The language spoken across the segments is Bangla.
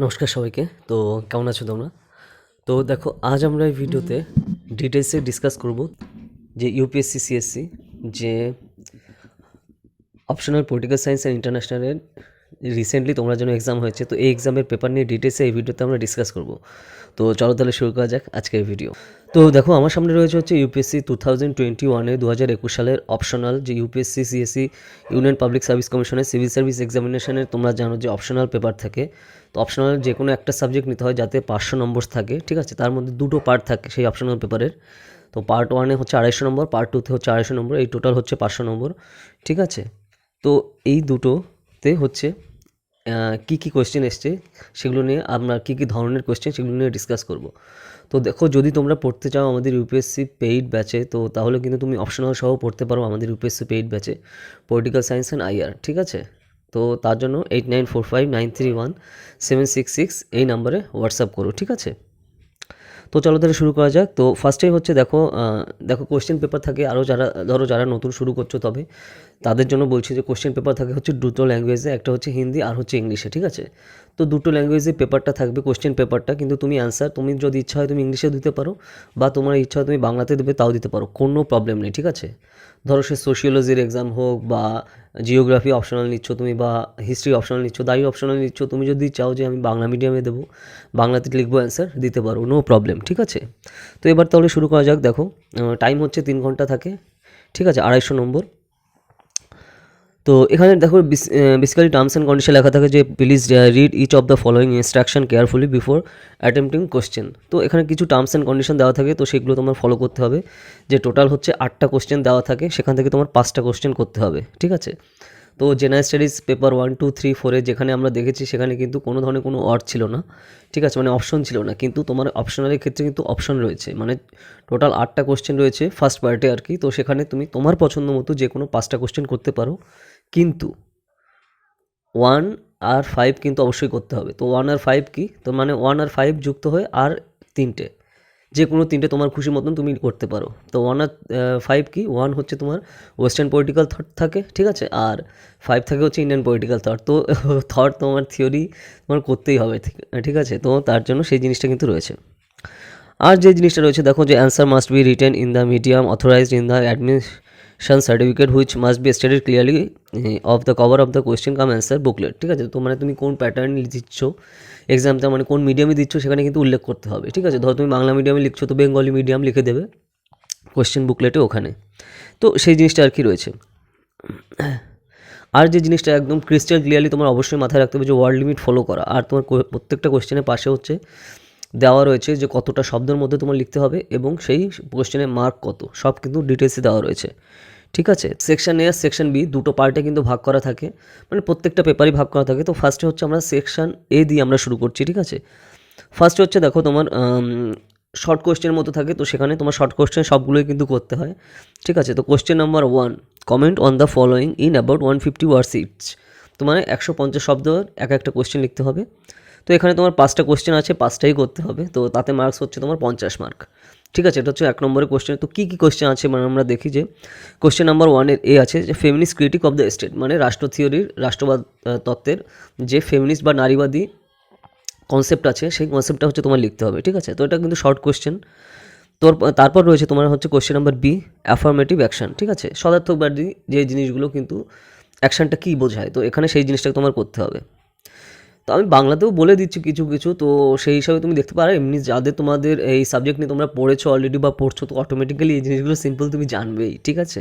নমস্কার সবাইকে। তো কেমন আছো তোমরা? তো দেখো, আজ আমরা এই ভিডিওতে ডিটেলসে ডিসকাস করব যে ইউপিএসসি সিএসসি যে অপশনাল পলিটিক্যাল সায়েন্স অ্যান্ড ইন্টারন্যাশনালের রিসেন্টলি তোমরা যেন এক্সাম হয়েছে, তো এই এক্সামের পেপার নিয়ে ডিটেলসে এই ভিডিওতে আমরা ডিসকাস করব। তো চলো তাহলে শুরু করা যাক আজকের ভিডিও। তো দেখো, আমার সামনে রয়েছে হচ্ছে ইউপিএসসি 2021-এ 2021 সালের অপশনাল যে UPSC CSC union public service কমিশনের সিভিল সার্ভিস এক্সামিনেশনের তোমরা জানো যে অপশনাল পেপার থাকে। তো অপশনাল যে কোনো একটা সাবজেক্ট নিতে হয় যাতে 500 নম্বর থাকে, ঠিক আছে। তার মধ্যে দুটো পার্ট থাকে সেই অপশনাল পেপারের। তো পার্ট 1-এ হচ্ছে 250 নম্বর, পার্ট 2-তে হচ্ছে 250 নম্বর, এই টোটাল হচ্ছে 500 নম্বর, ঠিক আছে। তো এই দুটোতে হচ্ছে কী কী কোয়েশ্চেন এসছে সেগুলো নিয়ে আমরা কী কী ধরনের কোয়েশ্চেন সেগুলো নিয়ে ডিসকাস করব। তো দেখো, যদি তোমরা পড়তে চাও আমাদের ইউপিএসসি পেইড ব্যাচে, তো তাহলে কিন্তু তুমি অপশনাল সহ পড়তে পারো আমাদের ইউপিএসসি পেইড ব্যাচে পলিটিক্যাল সায়েন্স অ্যান্ড আইআর, ঠিক আছে। তো তার জন্য 8945931766 এই নাম্বারে হোয়াটসঅ্যাপ করো, ঠিক আছে। তো চলো তাহলে শুরু করা যাক। তো ফার্স্টেই হচ্ছে দেখো কোয়েশ্চেন পেপার থাকে আরও যারা নতুন শুরু করছো তবে তাদের জন্য বলছি যে কোয়েশ্চেন পেপার থাকে হচ্ছে দুটো ল্যাঙ্গুয়েজে, একটা হচ্ছে হিন্দি আর হচ্ছে ইংলিশে, ঠিক আছে। তো দুটো ল্যাঙ্গুয়েজে পেপারটা থাকবে কোয়েশ্চেন পেপারটা, কিন্তু তুমি অ্যান্সার তুমি যদি ইচ্ছা হয় তুমি ইংলিশে দিতে পারো বা তোমার ইচ্ছা হয় তুমি বাংলাতে দেবে তাও দিতে পারো, কোনো প্রবলেম নেই, ঠিক আছে। ধরো সে সোশিওলজির এক্সাম হোক বা জিওগ্রাফি অপশনাল নিচ্ছ তুমি বা হিস্ট্রি অপশনাল নিচ্ছ, দায়ী অপশনাল নিচ্ছ, তুমি যদি চাও যে আমি বাংলা মিডিয়ামে দেবো, বাংলাতে লিখবো অ্যান্সার দিতে পারো, নো প্রবলেম, ঠিক আছে। তো এবার তাহলে শুরু করা যাক। দেখো, টাইম হচ্ছে 3 ঘন্টা থাকে, ঠিক আছে, 250 নম্বর। তো এখানে দেখো বেসিক্যালি টার্মস অ্যান্ড কন্ডিশন লেখা থাকে যে please read each of the following instruction carefully before attempting question. তো এখানে কিছু টার্মস অ্যান্ড কন্ডিশন দেওয়া থাকে, তো সেগুলো তোমার ফলো করতে হবে। যে টোটাল হচ্ছে 8টা কোশ্চেন দেওয়া থাকে, সেখান থেকে তোমার 5টা কোশ্চেন করতে হবে, ঠিক আছে। তো জেনারেল স্টাডিজ পেপার 1, 2, 3, 4-এ যেখানে আমরা দেখেছি সেখানে কিন্তু কোনো ধরনের কোনো অড ছিল না, ঠিক আছে, মানে অপশন ছিল না। কিন্তু তোমার অপশনালের ক্ষেত্রে কিন্তু অপশন রয়েছে, মানে টোটাল 8টা কোশ্চেন রয়েছে ফার্স্ট পার্টে আর কি। তো সেখানে তুমি তোমার পছন্দ মতো যে কোনো 5টা কোশ্চেন করতে পারো, কিন্তু 1 আর 5 কিন্তু অবশ্যই করতে হবে। তো 1 আর 5 কি, তো মানে 1 আর 5 যুক্ত হয়ে আর 3টে, যে কোনো 3টে তোমার খুশি মতন তুমি করতে পারো। তো 1 আর 5 কি, 1 হচ্ছে তোমার ওয়েস্টার্ন পলিটিক্যাল থট থাকে, ঠিক আছে, আর 5 থাকে হচ্ছে ইন্ডিয়ান পলিটিক্যাল থট। তো থট তোমার থিওরি তোমার করতেই হবে, ঠিক আছে। তো তার জন্য সেই জিনিসটা কিন্তু রয়েছে। আর যে জিনিসটা রয়েছে দেখো, যে answer must be written in the medium authorised in the admission certificate which must be stated clearly of the cover of the question cum answer booklet, ঠিক আছে। তো মানে তুমি কোন প্যাটার্ন দিচ্ছ এক্সামটা, মানে কোন মিডিয়ামে দিচ্ছ সেখানে কিন্তু উল্লেখ করতে হবে, ঠিক আছে। ধরো তুমি বাংলা মিডিয়ামে লিখছো তো বেঙ্গলি মিডিয়াম লিখে দেবে কোয়েশ্চেন বুকলেটে ওখানে। তো সেই জিনিসটা আর কি রয়েছে। আর যে জিনিসটা একদম ক্রিস্টাল ক্লিয়ারলি তোমার অবশ্যই মাথায় রাখতে হবে যে ওয়ার্ড লিমিট ফলো করা। আর তোমার প্রত্যেকটা কোয়েশ্চেনের পাশে হচ্ছে দেওয়া রয়েছে যে কতটা শব্দের মধ্যে তোমার লিখতে হবে এবং সেই কোয়েশ্চেনের মার্ক কত, সব কিন্তু ডিটেলসে দেওয়া রয়েছে, ঠিক আছে। সেকশন এ আর সেকশন বি দুটো পার্টে কিন্তু ভাগ করা থাকে, মানে প্রত্যেকটা পেপারই ভাগ করা থাকে। তো ফার্স্টে হচ্ছে আমরা সেকশন এ দিয়ে আমরা শুরু করছি, ঠিক আছে। ফার্স্টে হচ্ছে দেখো তোমার শর্ট কোয়েশ্চেনের মতো থাকে, তো সেখানে তোমার শর্ট কোয়েশ্চেন সবগুলোই কিন্তু করতে হয়, ঠিক আছে। তো question number 1, comment on the following in about 150 words each. তো মানে 150 শব্দ একটা কোয়েশ্চেন লিখতে হবে। তো এখানে তোমার 5টা কোয়েশ্চেন আছে, 5টাই করতে হবে। তো তাতে মার্কস হচ্ছে তোমার 50 মার্ক, ঠিক আছে। এটা হচ্ছে 1 নম্বরের কোয়েশ্চেন। তো কী কী কোয়েশ্চেন আছে মানে আমরা দেখি যে কোয়েশ্চেন নাম্বার 1-এর এ আছে যে feminist critic of the state, মানে রাষ্ট্র থিওরির রাষ্ট্রবাদ তত্ত্বের যে ফেমিনিস্ট বা নারীবাদী কনসেপ্ট আছে সেই কনসেপ্টটা হচ্ছে তোমার লিখতে হবে, ঠিক আছে। তো এটা কিন্তু শর্ট কোয়েশ্চেন। তারপর রয়েছে তোমার হচ্ছে question number B, affirmative action, ঠিক আছে, সদার্থকবাদী যে জিনিসগুলো কিন্তু অ্যাকশনটা কী বোঝায়, তো এখানে সেই জিনিসটাকে তোমার করতে হবে। তো আমি বাংলাতেও বলে দিচ্ছি কিছু কিছু, তো সেই হিসাবে তুমি দেখতে পারো। এমনি যাদের তোমাদের এই সাবজেক্ট নিয়ে তোমরা পড়েছো অলরেডি বা পড়ছো, তো অটোমেটিক্যালি এই জিনিসগুলো সিম্পল তুমি জানবেই, ঠিক আছে।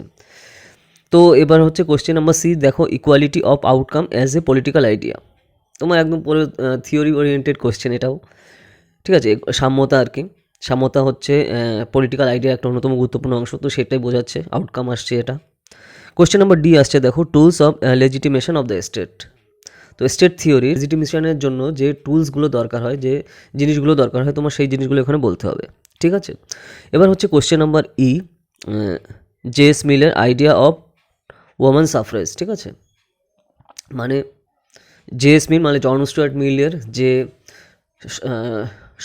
তো এবার হচ্ছে কোয়েশ্চেন নাম্বার সি, দেখো equality of outcome as a political idea. তোমার একদম পুরো থিওরি ওরিয়েন্টেড কোয়েশ্চেন এটাও, ঠিক আছে। সাম্যতা আর কি, সাম্যতা হচ্ছে পলিটিক্যাল আইডিয়ার একটা অন্যতম গুরুত্বপূর্ণ অংশ, তো সেটাই বোঝাচ্ছে, আউটকাম আসছে এটা। কোয়েশ্চেন নাম্বার ডি আসছে দেখো tools of legitimation of the state. তো স্টেট থিওরির লেজিটিমেশনের জন্য যে টুলসগুলো দরকার হয়, যে জিনিসগুলো দরকার হয়, তোমার সেই জিনিসগুলো এখানে বলতে হবে, ঠিক আছে। এবার হচ্ছে কোয়েশ্চেন নাম্বার ই, জেএস মিলের আইডিয়া অফ ওমেন সাফরেজ, ঠিক আছে। মানে জেএস মিল মানে জন স্টুয়ার্ট মিলের যে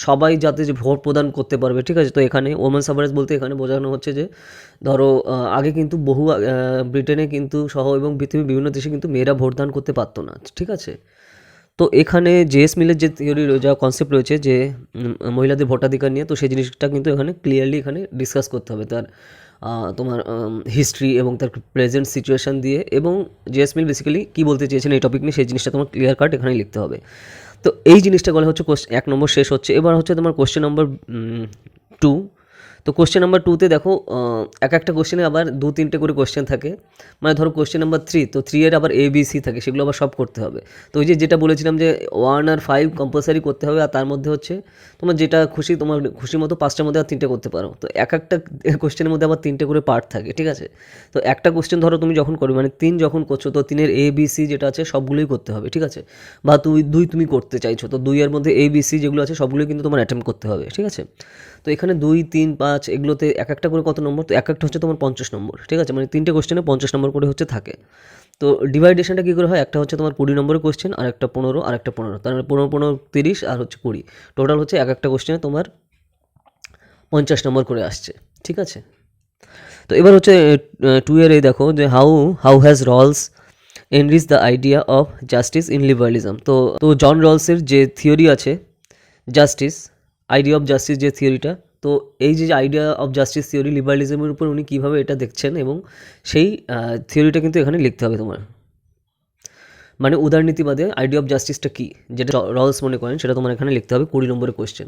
সবাই যাতে যে ভোট প্রদান করতে পারবে, ঠিক আছে। তো এখানে ওমেন সাফরেজ বলতে এখানে বোঝানো হচ্ছে যে ধরো আগে কিন্তু ব্রিটেনে কিন্তু সহ এবং পৃথিবীর বিভিন্ন দেশে কিন্তু মেয়েরা ভোটদান করতে পারতো না, ঠিক আছে। তো এখানে জেএস মিলের যে থিওরি যা কনসেপ্ট রয়েছে যে মহিলাদের ভোটাধিকার নিয়ে, তো সেই জিনিসটা কিন্তু এখানে ক্লিয়ারলি এখানে ডিসকাস করতে হবে তার তোমার হিস্ট্রি এবং তার প্রেজেন্ট সিচুয়েশান দিয়ে, এবং জেএস মিল বেসিক্যালি কী বলতে চেয়েছেন এই টপিক নিয়ে সেই জিনিসটা তোমার ক্লিয়ার কাট এখানে লিখতে হবে। তো এই জিনিসটা বলা হচ্ছে 1 নম্বর শেষ হচ্ছে। এবার হচ্ছে তোমার কোশ্চেন নম্বর 2। তো কোশ্চেন নাম্বার 2তে দেখো এক একটা কোশ্চেনে আবার 2-3টে করে কোশ্চেন থাকে। মানে ধরো কোশ্চেন নাম্বার 3, তো 3 এর আবার ABC থাকে, সেগুলো আবার সব করতে হবে। তো ওই যেটা বলেছিলাম যে 1 আর 5 কম্পালসারি করতে হবে, আর তার মধ্যে হচ্ছে তোমার যেটা খুশি, তোমার খুশি মতো 5টার মধ্যে আর 3টে করতে পারো। তো এক একটা কোশ্চেনের মধ্যে আবার 3টে করে পার্ট থাকে, ঠিক আছে। তো একটা কোশ্চেন ধরো তুমি যখন করবে, মানে 3 যখন করছো, তো 3 এর ABC যেটা আছে সবগুলোই করতে হবে, ঠিক আছে। বা 2 তুমি করতে চাইছো, তো 2 এর মধ্যে ABC যেগুলো আছে সবগুলোই কিন্তু তোমার অ্যাটেম্প্ট করতে হবে, ঠিক আছে। তো এখানে 2, 3, 5 এগুলোতে এক একটা করে কত নম্বর, তো এক একটা হচ্ছে তোমার 50 নম্বর, ঠিক আছে। মানে 3টে কোশ্চেনে 50 নম্বর করে হচ্ছে থাকে। তো ডিভাইডেশনটা কী করে হয়, একটা হচ্ছে তোমার 20 নম্বরের কোশ্চেন, আর একটা 15, আর একটা 15, তার মানে 15, 15, 30 আর হচ্ছে 20, টোটাল হচ্ছে এক একটা কোশ্চেনে তোমার 50 নম্বর করে আসছে, ঠিক আছে। তো এবার হচ্ছে 2 এর এই দেখো যে how has Rawls enrich the idea of justice in liberalism. তো তো জন রলসের যে থিওরি আছে জাস্টিস, আইডিয়া অফ জাস্টিস যে থিওরিটা, তো এই যে আইডিয়া অফ জাস্টিস থিওরি লিবারালিজমের উপর উনি কীভাবে এটা দেখছেন, এবং সেই থিওরিটা কিন্তু এখানে লিখতে হবে তোমার। মানে উদারনীতিবাদে আইডিয়া অফ জাস্টিসটা কী, যেটা রলস মনে করেন, সেটা তোমার এখানে লিখতে হবে 20 নম্বরের কোয়েশ্চেন,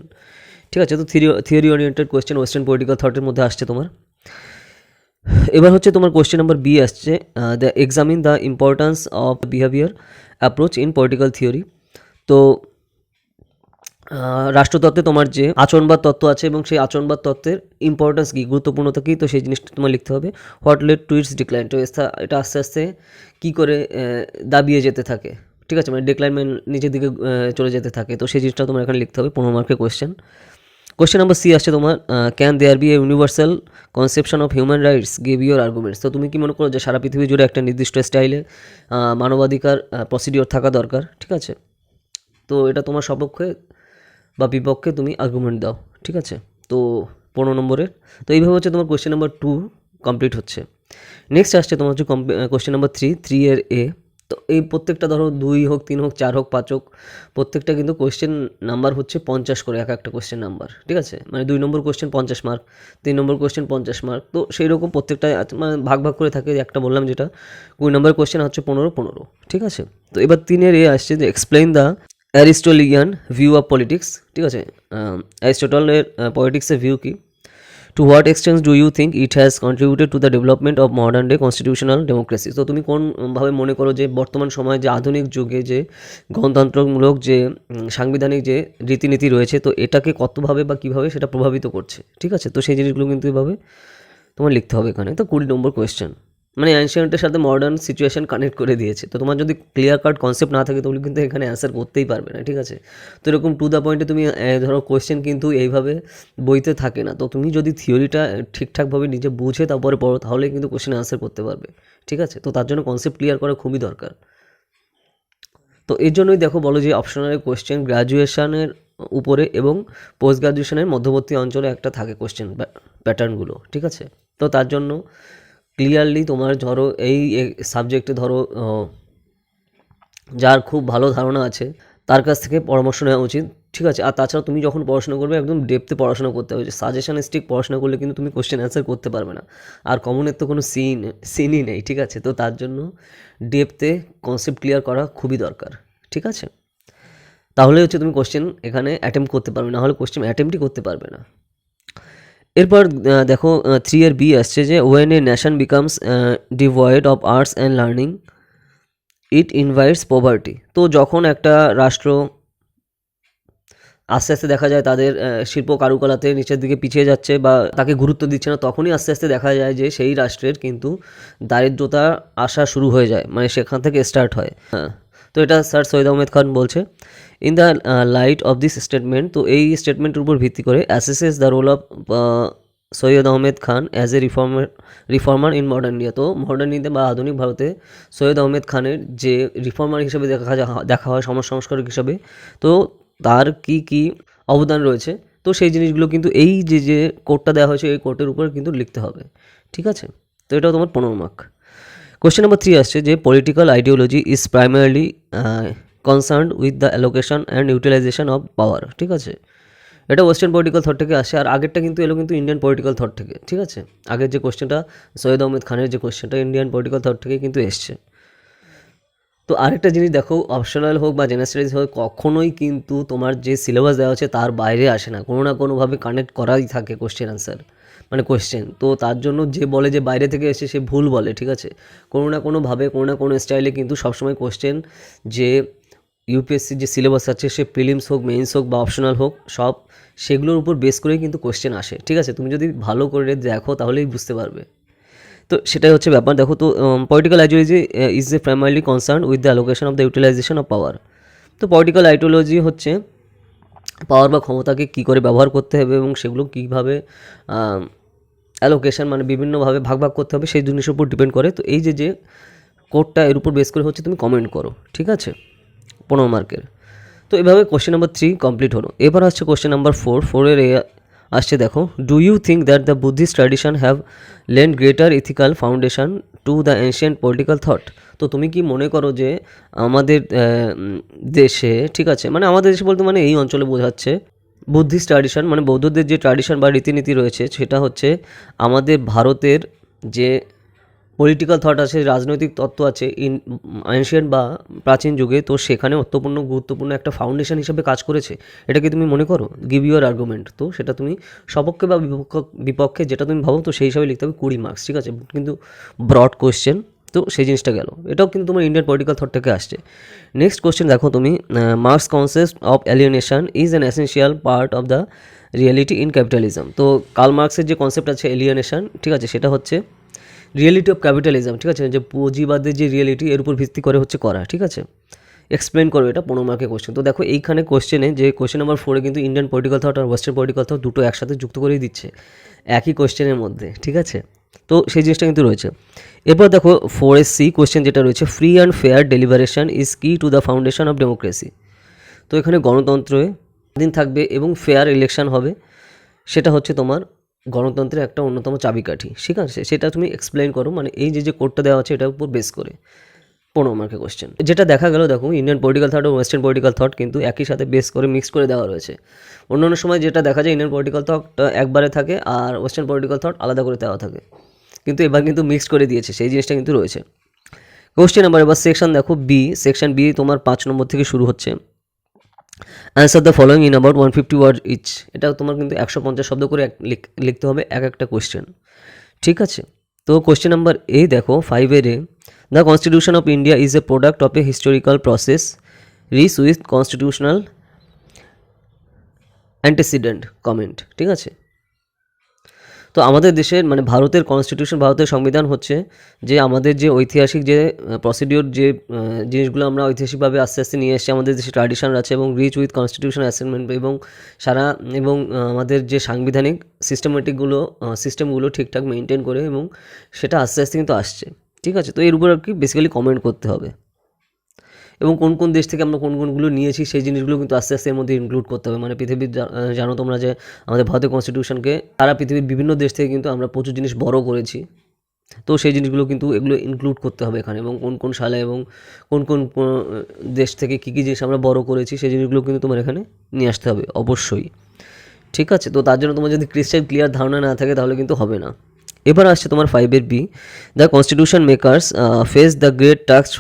ঠিক আছে। তো theory oriented question western political থটের মধ্যে আসছে তোমার। এবার হচ্ছে তোমার কোয়েশ্চেন নাম্বার বি আসছে, the examine the importance of behaviour approach in political theory. তো রাষ্ট্রতত্ত্বে তোমার যে আচরণবাদ তত্ত্ব আছে, এবং সেই আচরণবাদ তত্ত্বের ইম্পর্টেন্স কী, গুরুত্বপূর্ণতা কী, তো সেই জিনিসটা তোমার লিখতে হবে। What led to its decline, তো এটা আস্তে আস্তে কী করে দাবিয়ে যেতে থাকে, ঠিক আছে, মানে ডিক্লাইনমেন্ট নিচের দিকে চলে যেতে থাকে, তো সেই জিনিসটা তোমার এখানে লিখতে হবে। 15 মার্কের কোয়েশ্চেন। কোয়েশ্চেন নাম্বার সি আসছে তোমার, can there be a universal conception of human rights, give your arguments. তো তুমি কি মনে করো যে সারা পৃথিবী জুড়ে একটা নির্দিষ্ট স্টাইলে মানবাধিকার প্রসিডিওর থাকা দরকার, ঠিক আছে। তো এটা তোমার সপক্ষে বা বিপক্ষে তুমি আর্গুমেন্ট দাও, ঠিক আছে। তো 15 নম্বরের, তো এইভাবে হচ্ছে তোমার কোয়েশ্চেন নাম্বার 2 কমপ্লিট হচ্ছে। নেক্সট আসছে তোমার হচ্ছে কোয়েশ্চেন নাম্বার 3 এর এ। তো এই প্রত্যেকটা ধরো 2 হোক, 3 হোক, 4 হোক, 5 হোক, প্রত্যেকটা কিন্তু কোয়েশ্চেন নাম্বার হচ্ছে 50 করে এক একটা কোয়েশ্চেন নাম্বার, ঠিক আছে। মানে 2 নম্বর কোয়েশ্চেন 50 মার্ক, 3 নম্বর কোয়েশ্চেন 50 মার্ক, তো সেই রকম প্রত্যেকটা মানে ভাগ ভাগ করে থাকে। একটা বললাম যেটা 2 নম্বর কোয়েশ্চেন হচ্ছে 15, ঠিক আছে। তো এবার 3 এর এ আসছে যে explain the Aristotelian view of politics, ঠিক আছে। অ্যারিস্টটলের পলিটিক্সের ভিউ কি, to what extent do you think it has contributed to the development of modern day constitutional democracy. তো তুমি কোনভাবে মনে করো যে বর্তমান সময়ে যে আধুনিক যুগে যে গণতন্ত্রমূলক যে সাংবিধানিক যে রীতিনীতি রয়েছে, তো এটাকে কতভাবে বা কীভাবে সেটা প্রভাবিত করছে, ঠিক আছে। তো সেই জিনিসগুলো কিন্তু এভাবে তোমার লিখতে হবে এখানে। তো 20 নম্বর কোয়েশ্চেন, মানে অ্যানশিয়েন্টের সাথে মডার্ন সিচুয়েশন কানেক্ট করে দিয়েছে। তো তোমার যদি ক্লিয়ার কাট কনসেপ্ট না থাকে তাহলে কিন্তু এখানে অ্যান্সার করতেই পারবে না, ঠিক আছে। তো এরকম টু দ্য পয়েন্টে তুমি ধরো কোয়েশ্চেন কিন্তু এইভাবে বইতে থাকে না। তো তুমি যদি থিওরিটা ঠিকঠাকভাবে নিজে বুঝে তারপরে পড়ো, তাহলে কিন্তু কোয়েশ্চেন অ্যান্সার করতে পারবে, ঠিক আছে। তো তার জন্য কনসেপ্ট ক্লিয়ার করা খুবই দরকার। তো এর জন্যই দেখো বলো যে অপশনাল কোয়েশ্চেন গ্র্যাজুয়েশনের উপরে এবং পোস্ট গ্র্যাজুয়েশনের মধ্যবর্তী অঞ্চলে একটা থাকে কোয়েশ্চেন প্যাটার্নগুলো, ঠিক আছে। তো তার জন্য ক্লিয়ারলি তোমার ধরো এই সাবজেক্টে ধরো যার খুব ভালো ধারণা আছে তার কাছ থেকে পরামর্শ নেওয়া উচিত, ঠিক আছে। আর তাছাড়া তুমি যখন পড়াশোনা করবে একদম ডেপথে পড়াশোনা করতে হবে। সাজেশানিস্টিক পড়াশোনা করলে কিন্তু তুমি কোশ্চেন অ্যান্সার করতে পারবে না, আর কমনের তো কোনো সিনই নেই, ঠিক আছে। তো তার জন্য ডেপথে কনসেপ্ট ক্লিয়ার করা খুবই দরকার, ঠিক আছে। তাহলে হচ্ছে তুমি কোশ্চেন এখানে অ্যাটেম্প্ট করতে পারবে, না হলে কোশ্চেন অ্যাটেম্প্টই করতে পারবে না। এরপর দেখো 3 এর বি আসছে যে when a nation becomes devoid of arts and learning it invites poverty. তো যখন একটা রাষ্ট্র আস্তে আস্তে দেখা যায় তাদের শিল্প কারুকলাতে নিচের দিকে পিছিয়ে যাচ্ছে বা তাকে গুরুত্ব দিচ্ছে না, তখনই আস্তে আস্তে দেখা যায় যে সেই রাষ্ট্রের কিন্তু দারিদ্রতা আসা শুরু হয়ে যায়, মানে সেখান থেকে স্টার্ট হয়। হ্যাঁ, তো এটা স্যার সৈয়দ আহমেদ খান বলছে in the light of this statement. তো এই স্টেটমেন্টের উপর ভিত্তি করে assesses the role of Syed Ahmed Khan as a reformer in modern India. তো মডার্ন ইন্ডিয়া বা আধুনিক ভারতে সৈয়দ আহমেদ খানের যে রিফর্মার হিসেবে দেখা হয়, সমাজ সংস্কারক হিসাবে, তো তার কি অবদান রয়েছে, তো সেই জিনিসগুলো কিন্তু এই যে কোডটা দেওয়া হয়েছে এই কোডের উপর কিন্তু লিখতে হবে, ঠিক আছে। তো এটাও তোমার 15 মার্ক। কোয়েশ্চেন নাম্বার 3 আসছে যে political ideology is primarily concerned with the allocation and utilisation of power. ঠিক আছে, এটা ওয়েস্টার্ন পলিটিক্যাল থট থেকে আসে, আর আগেরটা কিন্তু এলো কিন্তু ইন্ডিয়ান পলিটিক্যাল থট থেকে। ঠিক আছে, আগের যে কোশ্চেনটা সৈয়দ আহমেদ খানের যে কোশ্চেনটা ইন্ডিয়ান পলিটিক্যাল থট থেকে কিন্তু এসছে। তো আরেকটা জিনিস দেখো, অপশনাল হোক বা জেনারেল স্টাডিজ হোক, কখনোই কিন্তু তোমার যে সিলেবাস দেওয়া আছে তার বাইরে আসে না, কোনো না কোনোভাবে কানেক্ট করাই থাকে কোশ্চেন আনসার, মানে কোশ্চেন। তো তার জন্য যে বলে যে বাইরে থেকে এসে সে ভুল বলে। ঠিক আছে, কোনো না কোনোভাবে কোনো না কোনো স্টাইলে কিন্তু সবসময় কোশ্চেন যে ইউপিএসসির যে সিলেবাস আছে, সে প্রিলিমস হোক, মেইনস হোক বা অপশনাল হোক, সব সেগুলোর উপর বেস করেই কিন্তু কোশ্চেন আসে। ঠিক আছে, তুমি যদি ভালো করে দেখো তাহলেই বুঝতে পারবে। তো সেটাই হচ্ছে ব্যাপার। দেখো, তো political ideology is a primarily concern with the allocation of the utilisation of power. তো পলিটিক্যাল আইডিওলজি হচ্ছে পাওয়ার বা ক্ষমতাকে কী করে ব্যবহার করতে হবে এবং সেগুলো কীভাবে অ্যালোকেশন মানে বিভিন্নভাবে ভাগ ভাগ করতে হবে সেই জিনিসের উপর ডিপেন্ড করে। তো এই যে কোডটা এর উপর বেস করে হচ্ছে তুমি কমেন্ট করো। ঠিক আছে, 15 মার্কের। তো এভাবে কোশ্চেন নাম্বার 3 কমপ্লিট হলো। এবার আসছে কোশ্চেন নাম্বার 4 এর আসছে দেখো, do you think that the Buddhist tradition have lend greater ethical foundation to the ancient political thought? তো তুমি কি মনে করো যে আমাদের দেশে, ঠিক আছে, মানে আমাদের দেশে বলতে মানে এই অঞ্চলে বোঝাচ্ছে, বুদ্ধিস্ট ট্র্যাডিশন মানে বৌদ্ধদের যে ট্র্যাডিশন বা রীতিনীতি রয়েছে সেটা হচ্ছে আমাদের ভারতের যে পলিটিক্যাল থট আছে, রাজনৈতিক তত্ত্ব আছে এনশিয়েন্ট বা প্রাচীন যুগে, তো সেখানে গুরুত্বপূর্ণ একটা ফাউন্ডেশন হিসেবে কাজ করেছে। এটা কি তুমি মনে করো? Give your argument. তো সেটা তুমি সপক্ষে বা বিপক্ষে যেটা তুমি ভাবো তো সেই হিসাবে লিখতে হবে 20 মার্কস। ঠিক আছে, কিন্তু ব্রড কোশ্চেন, তো সেই জিনিসটা গেল। এটাও কিন্তু তোমার ইন্ডিয়ান পলিটিক্যাল থট থেকে আসছে। নেক্সট কোশ্চেন দেখো তুমি, marks concept of alienation is an essential part of the reality in capitalism. তো কার্ল মার্কসের যে কনসেপ্ট আছে এলিয়েনেশন, ঠিক আছে, সেটা হচ্ছে রিয়েলিটি অফ ক্যাপিটালিজম। ঠিক আছে, যে পুঁজিবাদের যে রিয়েলিটি এর উপর ভিত্তি করে হচ্ছে করা। ঠিক আছে, এক্সপ্লেন করো, এটা 15 মার্কের কোশ্চেন। তো দেখো এইখানে কোশ্চেনে যে কোশ্চেন নাম্বার 4 কিন্তু ইন্ডিয়ান পলিটিক্যাল থট আর ওয়েস্টার্ন পলিটিক্যাল থট দুটো একসাথে যুক্ত করেই দিচ্ছে একই কোশ্চেনের মধ্যে। ঠিক আছে, তো সেই জিনিসটা কিন্তু রয়েছে। এরপর দেখো 4C কোশ্চেন যেটা রয়েছে, free and fair deliberation is key to the foundation of democracy. তো এখানে গণতন্ত্রে দিন থাকবে এবং ফেয়ার ইলেকশন হবে, সেটা হচ্ছে তোমার গণতন্ত্রের একটা অন্যতম চাবিকাঠি। ঠিক আছে, সেটা তুমি এক্সপ্লেন করো, মানে এই যে কোডটা দেওয়া আছে এটার উপর বেস করে 15 মার্কের কোশ্চেন। যেটা দেখা গেল, দেখো ইন্ডিয়ান পলিটিক্যাল থট ও ওয়েস্টার্ন পলিটিক্যাল থট কিন্তু একই সাথে বেস করে মিক্স করে দেওয়া রয়েছে। অন্যান্য সময় যেটা দেখা যায় ইন্ডিয়ান পলিটিক্যাল থট একবারে থাকে আর ওয়েস্টার্ন পলিটিক্যাল থট আলাদা করে দেওয়া থাকে, কিন্তু এবার কিন্তু মিক্স করে দিয়েছে, সেই জিনিসটা কিন্তু রয়েছে। কোশ্চেন নাম্বার এবার সেকশন দেখো বি, সেকশন বি তোমার 5 নম্বর থেকে শুরু হচ্ছে। Answer the following in about 150 word each. এটা তোমার কিন্তু 150 শব্দ করে লিখতে হবে এক একটা কোশ্চেন। ঠিক আছে, তো কোশ্চেন নাম্বার এ দেখো 5 A, the constitution of India is a product of a historical process rich with constitutional antecedent comment. ঠিক আছে, তো আমাদের দেশের মানে ভারতের কনস্টিটিউশন, ভারতের সংবিধান হচ্ছে যে আমাদের যে ঐতিহাসিক যে প্রসিডিওর যে জিনিসগুলো আমরা ঐতিহাসিকভাবে আস্তে আস্তে নিয়ে এসেছি, আমাদের দেশে ট্র্যাডিশন আছে এবং রিচ উইথ কনস্টিটিউশন অ্যাসেন্টমেন্ট এবং আমাদের যে সাংবিধানিক সিস্টেমগুলো ঠিকঠাক মেনটেন করে এবং সেটা আস্তে আস্তে কিন্তু আসছে। ঠিক আছে, তো এর উপর আর কি বেসিক্যালি কমেন্ট করতে হবে এবং কোন কোন দেশ থেকে আমরা কোনগুলো নিয়েছি সেই জিনিসগুলো কিন্তু আস্তে আস্তে এর মধ্যে ইনক্লুড করতে হবে। মানে পৃথিবীর জানো তোমরা যে আমাদের ভারতীয় কনস্টিটিউশনকে সারা পৃথিবীর বিভিন্ন দেশ থেকে কিন্তু আমরা প্রচুর জিনিস বড় করেছি, তো সেই জিনিসগুলো কিন্তু এগুলো ইনক্লুড করতে হবে এখানে, এবং কোন কোন সালে এবং কোন দেশ থেকে কী কী জিনিস আমরা বড় করেছি সেই জিনিসগুলো কিন্তু তোমার এখানে নিয়ে আসতে হবে অবশ্যই। ঠিক আছে, তো তার জন্য তোমার যদি ক্রিস্টাল ক্লিয়ার ধারণা না থাকে তাহলে কিন্তু হবে না। এবার আসছে তোমার 5 B, the constitution makers face the great task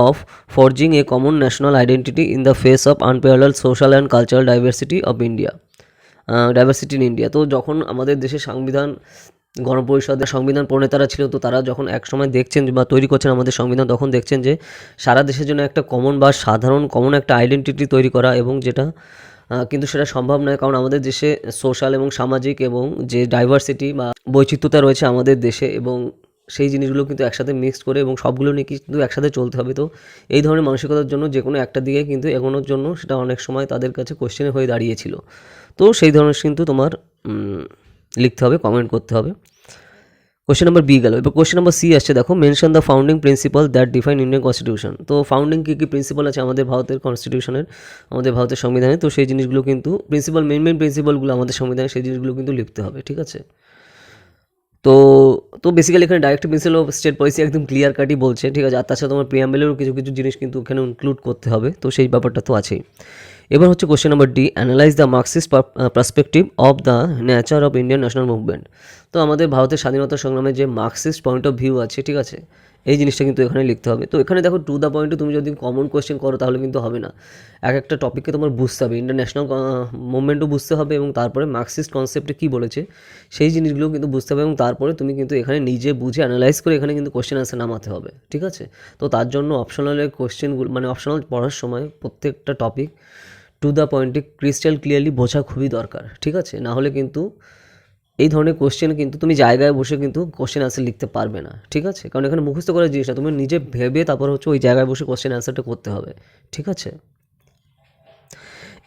of forging a common national identity in the face of unparalleled social and cultural diversity of India, diversity in India. তো যখন আমাদের দেশের গণপরিষদের সংবিধান প্রণেতারা ছিল, তো তারা যখন এক সময় দেখছেন বা তৈরি করছেন আমাদের সংবিধান, তখন দেখছেন যে সারা দেশের জন্য একটা কমন বা সাধারণ কমন একটা আইডেন্টিটি তৈরি করা, এবং যেটা কিন্তু সেটা সম্ভব নয়, কারণ আমাদের দেশে সোশ্যাল এবং সামাজিক এবং যে ডাইভার্সিটি বা বৈচিত্র্যতা রয়েছে আমাদের দেশে, এবং সেই জিনিসগুলো কিন্তু একসাথে মিক্সড করে এবং সবগুলো নিয়ে কিন্তু একসাথে চলতে হবে। তো এই ধরনের মানসিকতার জন্য যে কোনো একটা দিকে কিন্তু এগোনোর জন্য সেটা অনেক সময় তাদের কাছে কোশ্চেনে হয়ে দাঁড়িয়েছিল। তো সেই ধরনের কিন্তু তোমার লিখতে হবে, কমেন্ট করতে হবে। কোশ্চেন নাম্বার বি গেল। এবার কোশ্চেন নাম্বার সি আসছে দেখো, mention the founding principal that define Indian constitution. তো ফাউন্ডিং কী কী প্রিন্সিপাল আছে আমাদের ভারতের কনস্টিটিউশনের, আমাদের ভারতের সংবিধানে, তো সেই জিনিসগুলো কিন্তু মেন প্রিন্সিপালগুলো আমাদের সংবিধানে, সেই জিনিসগুলো কিন্তু লিখতে হবে। ঠিক আছে, তো তো বেসিক্যালি এখানে directive principle of state policy একদম ক্লিয়ার কাটই বলছে, ঠিক আছে। আর তাছাড়া তোমার প্রিয়াম্বেলেরও কিছু কিছু জিনিস কিন্তু এখানে ইনক্লুড করতে হবে, তো সেই ব্যাপারটা তো আছেই। এবার হচ্ছে question number D, analyse the Marxist perspective of the nature of Indian national movement. তো আমাদের ভারতের স্বাধীনতা সংগ্রামে যে মার্কসিস্ট পয়েন্ট অফ ভিউ আছে, ঠিক আছে, এই জিনিসটা কিন্তু এখানে লিখতে হবে। তো এখানে দেখো টু দ্য পয়েন্টে তুমি যদি কমন কোয়েশ্চেন করো তাহলে কিন্তু হবে না, এক একটা টপিককে তোমার বুঝতে হবে, ইন্ডিয়ান ন্যাশনাল মুভমেন্টও বুঝতে হবে এবং তারপরে মার্কসিস্ট কনসেপ্টে কী বলেছে সেই জিনিসগুলো কিন্তু বুঝতে হবে এবং তারপরে তুমি কিন্তু এখানে নিজে বুঝে অ্যানালাইজ করে এখানে কিন্তু কোশ্চেন আনসার নামাতে হবে, ঠিক আছে। তো তার জন্য অপশনালের কোশ্চেনগুলো মানে অপশনাল পড়ার সময় প্রত্যেকটা টপিক টু দ্য পয়েন্টে ক্রিস্টাল ক্লিয়ারলি বোঝা খুবই দরকার, ঠিক আছে। না হলে কিন্তু এই ধরনের কোশ্চেন কিন্তু তুমি জায়গায় বসে কিন্তু কোশ্চেন আনসার লিখতে পারবে না, ঠিক আছে। কারণ এখানে মুখস্থ করার জিনিসটা তুমি নিজে ভেবে তারপর হচ্ছে ওই জায়গায় বসে কোশ্চেন আনসারটা করতে হবে, ঠিক আছে।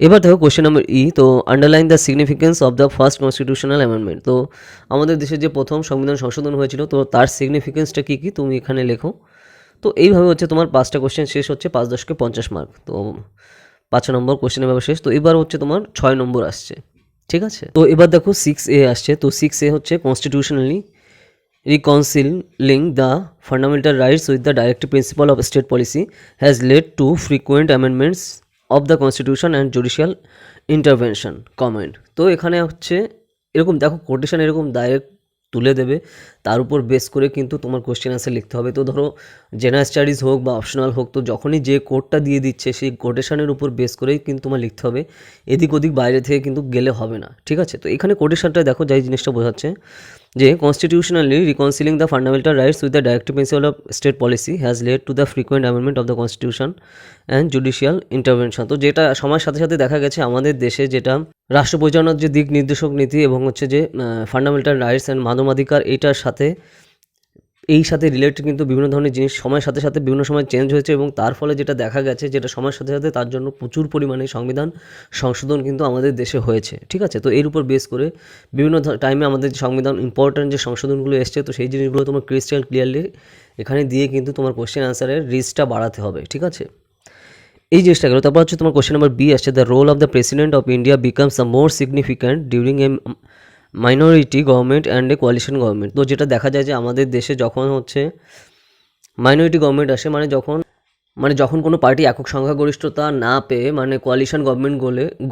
এবার দেখো কোশ্চেন নাম্বার ই, তো underline the significance of the first constitutional amendment. তো আমাদের দেশে যে প্রথম সংবিধান সংশোধন হয়েছিল তো তার সিগনিফিকেন্সটা কী কী তুমি এখানে লেখো। তো এইভাবে হচ্ছে তোমার 5টা কোশ্চেন শেষ হচ্ছে, 5×10 = 50 মার্ক। তো 5 নম্বর কোশ্চেনের ব্যাপার শেষ। তো এবার হচ্ছে তোমার 6 নম্বর আসছে, ঠিক আছে। তো এবার দেখো 6A আসছে। তো 6A হচ্ছে constitutionally reconciling the fundamental rights with the directive principle of state policy has led to frequent amendments of the constitution and judicial intervention comment। তো এখানে হচ্ছে এরকম দেখো কোটেশন এরকম ডাইরেক্ট তুলে দেবে, তার উপর বেস করে কিন্তু তোমার কোশ্চেন আনসার লিখতে হবে। তো ধরো জেনারেল স্টাডিজ হোক বা অপশনাল হোক, তো যখনই যে কোডটা দিয়ে দিচ্ছে সেই কোটেশনের উপর বেস করেই কিন্তু তোমার লিখতে হবে, এদিক ওদিক বাইরে থেকে কিন্তু গেলে হবে না, ঠিক আছে। তো এখানে কোটেশনটা দেখো যাই জিনিসটা বোঝাচ্ছে যে constitutionally reconciling the fundamental rights with the directive principle of state policy has led to the frequent amendment of the constitution and judicial intervention. তো যেটা সময়ের সাথে সাথে দেখা গেছে আমাদের দেশে যেটা রাষ্ট্র পরিচালনার যে দিক নির্দেশক নীতি এবং হচ্ছে যে ফান্ডামেন্টাল রাইটস অ্যান্ড মানবাধিকার এইটার সাথে রিলেটেড কিন্তু বিভিন্ন ধরনের জিনিস সময়ের সাথে সাথে বিভিন্ন সময় চেঞ্জ হয়েছে এবং তার ফলে যেটা দেখা গেছে যেটা সময়ের সাথে সাথে তার জন্য প্রচুর পরিমাণে সংবিধান সংশোধন কিন্তু আমাদের দেশে হয়েছে, ঠিক আছে। তো এর উপর বেস করে বিভিন্ন টাইমে আমাদের সংবিধান ইম্পর্ট্যান্ট যে সংশোধনগুলো এসছে তো সেই জিনিসগুলো তোমার ক্রিস্টাল ক্লিয়ারলি এখানে দিয়ে কিন্তু তোমার কোশ্চেন আনসারের রিচটা বাড়াতে হবে, ঠিক আছে। এই জিনিসটা গেলো। তারপর হচ্ছে তোমার কোশ্চেন নাম্বার বি আসছে, the role of the president of India becomes the more significant during a minority government and a coalition government. তো যেটা দেখা যায় যে আমাদের দেশে যখন হচ্ছে মাইনরিটি গভর্নমেন্ট আসে মানে যখন কোনো পার্টি একক সংখ্যাগরিষ্ঠতা না পেয়ে মানে কোয়ালিশন গভর্নমেন্ট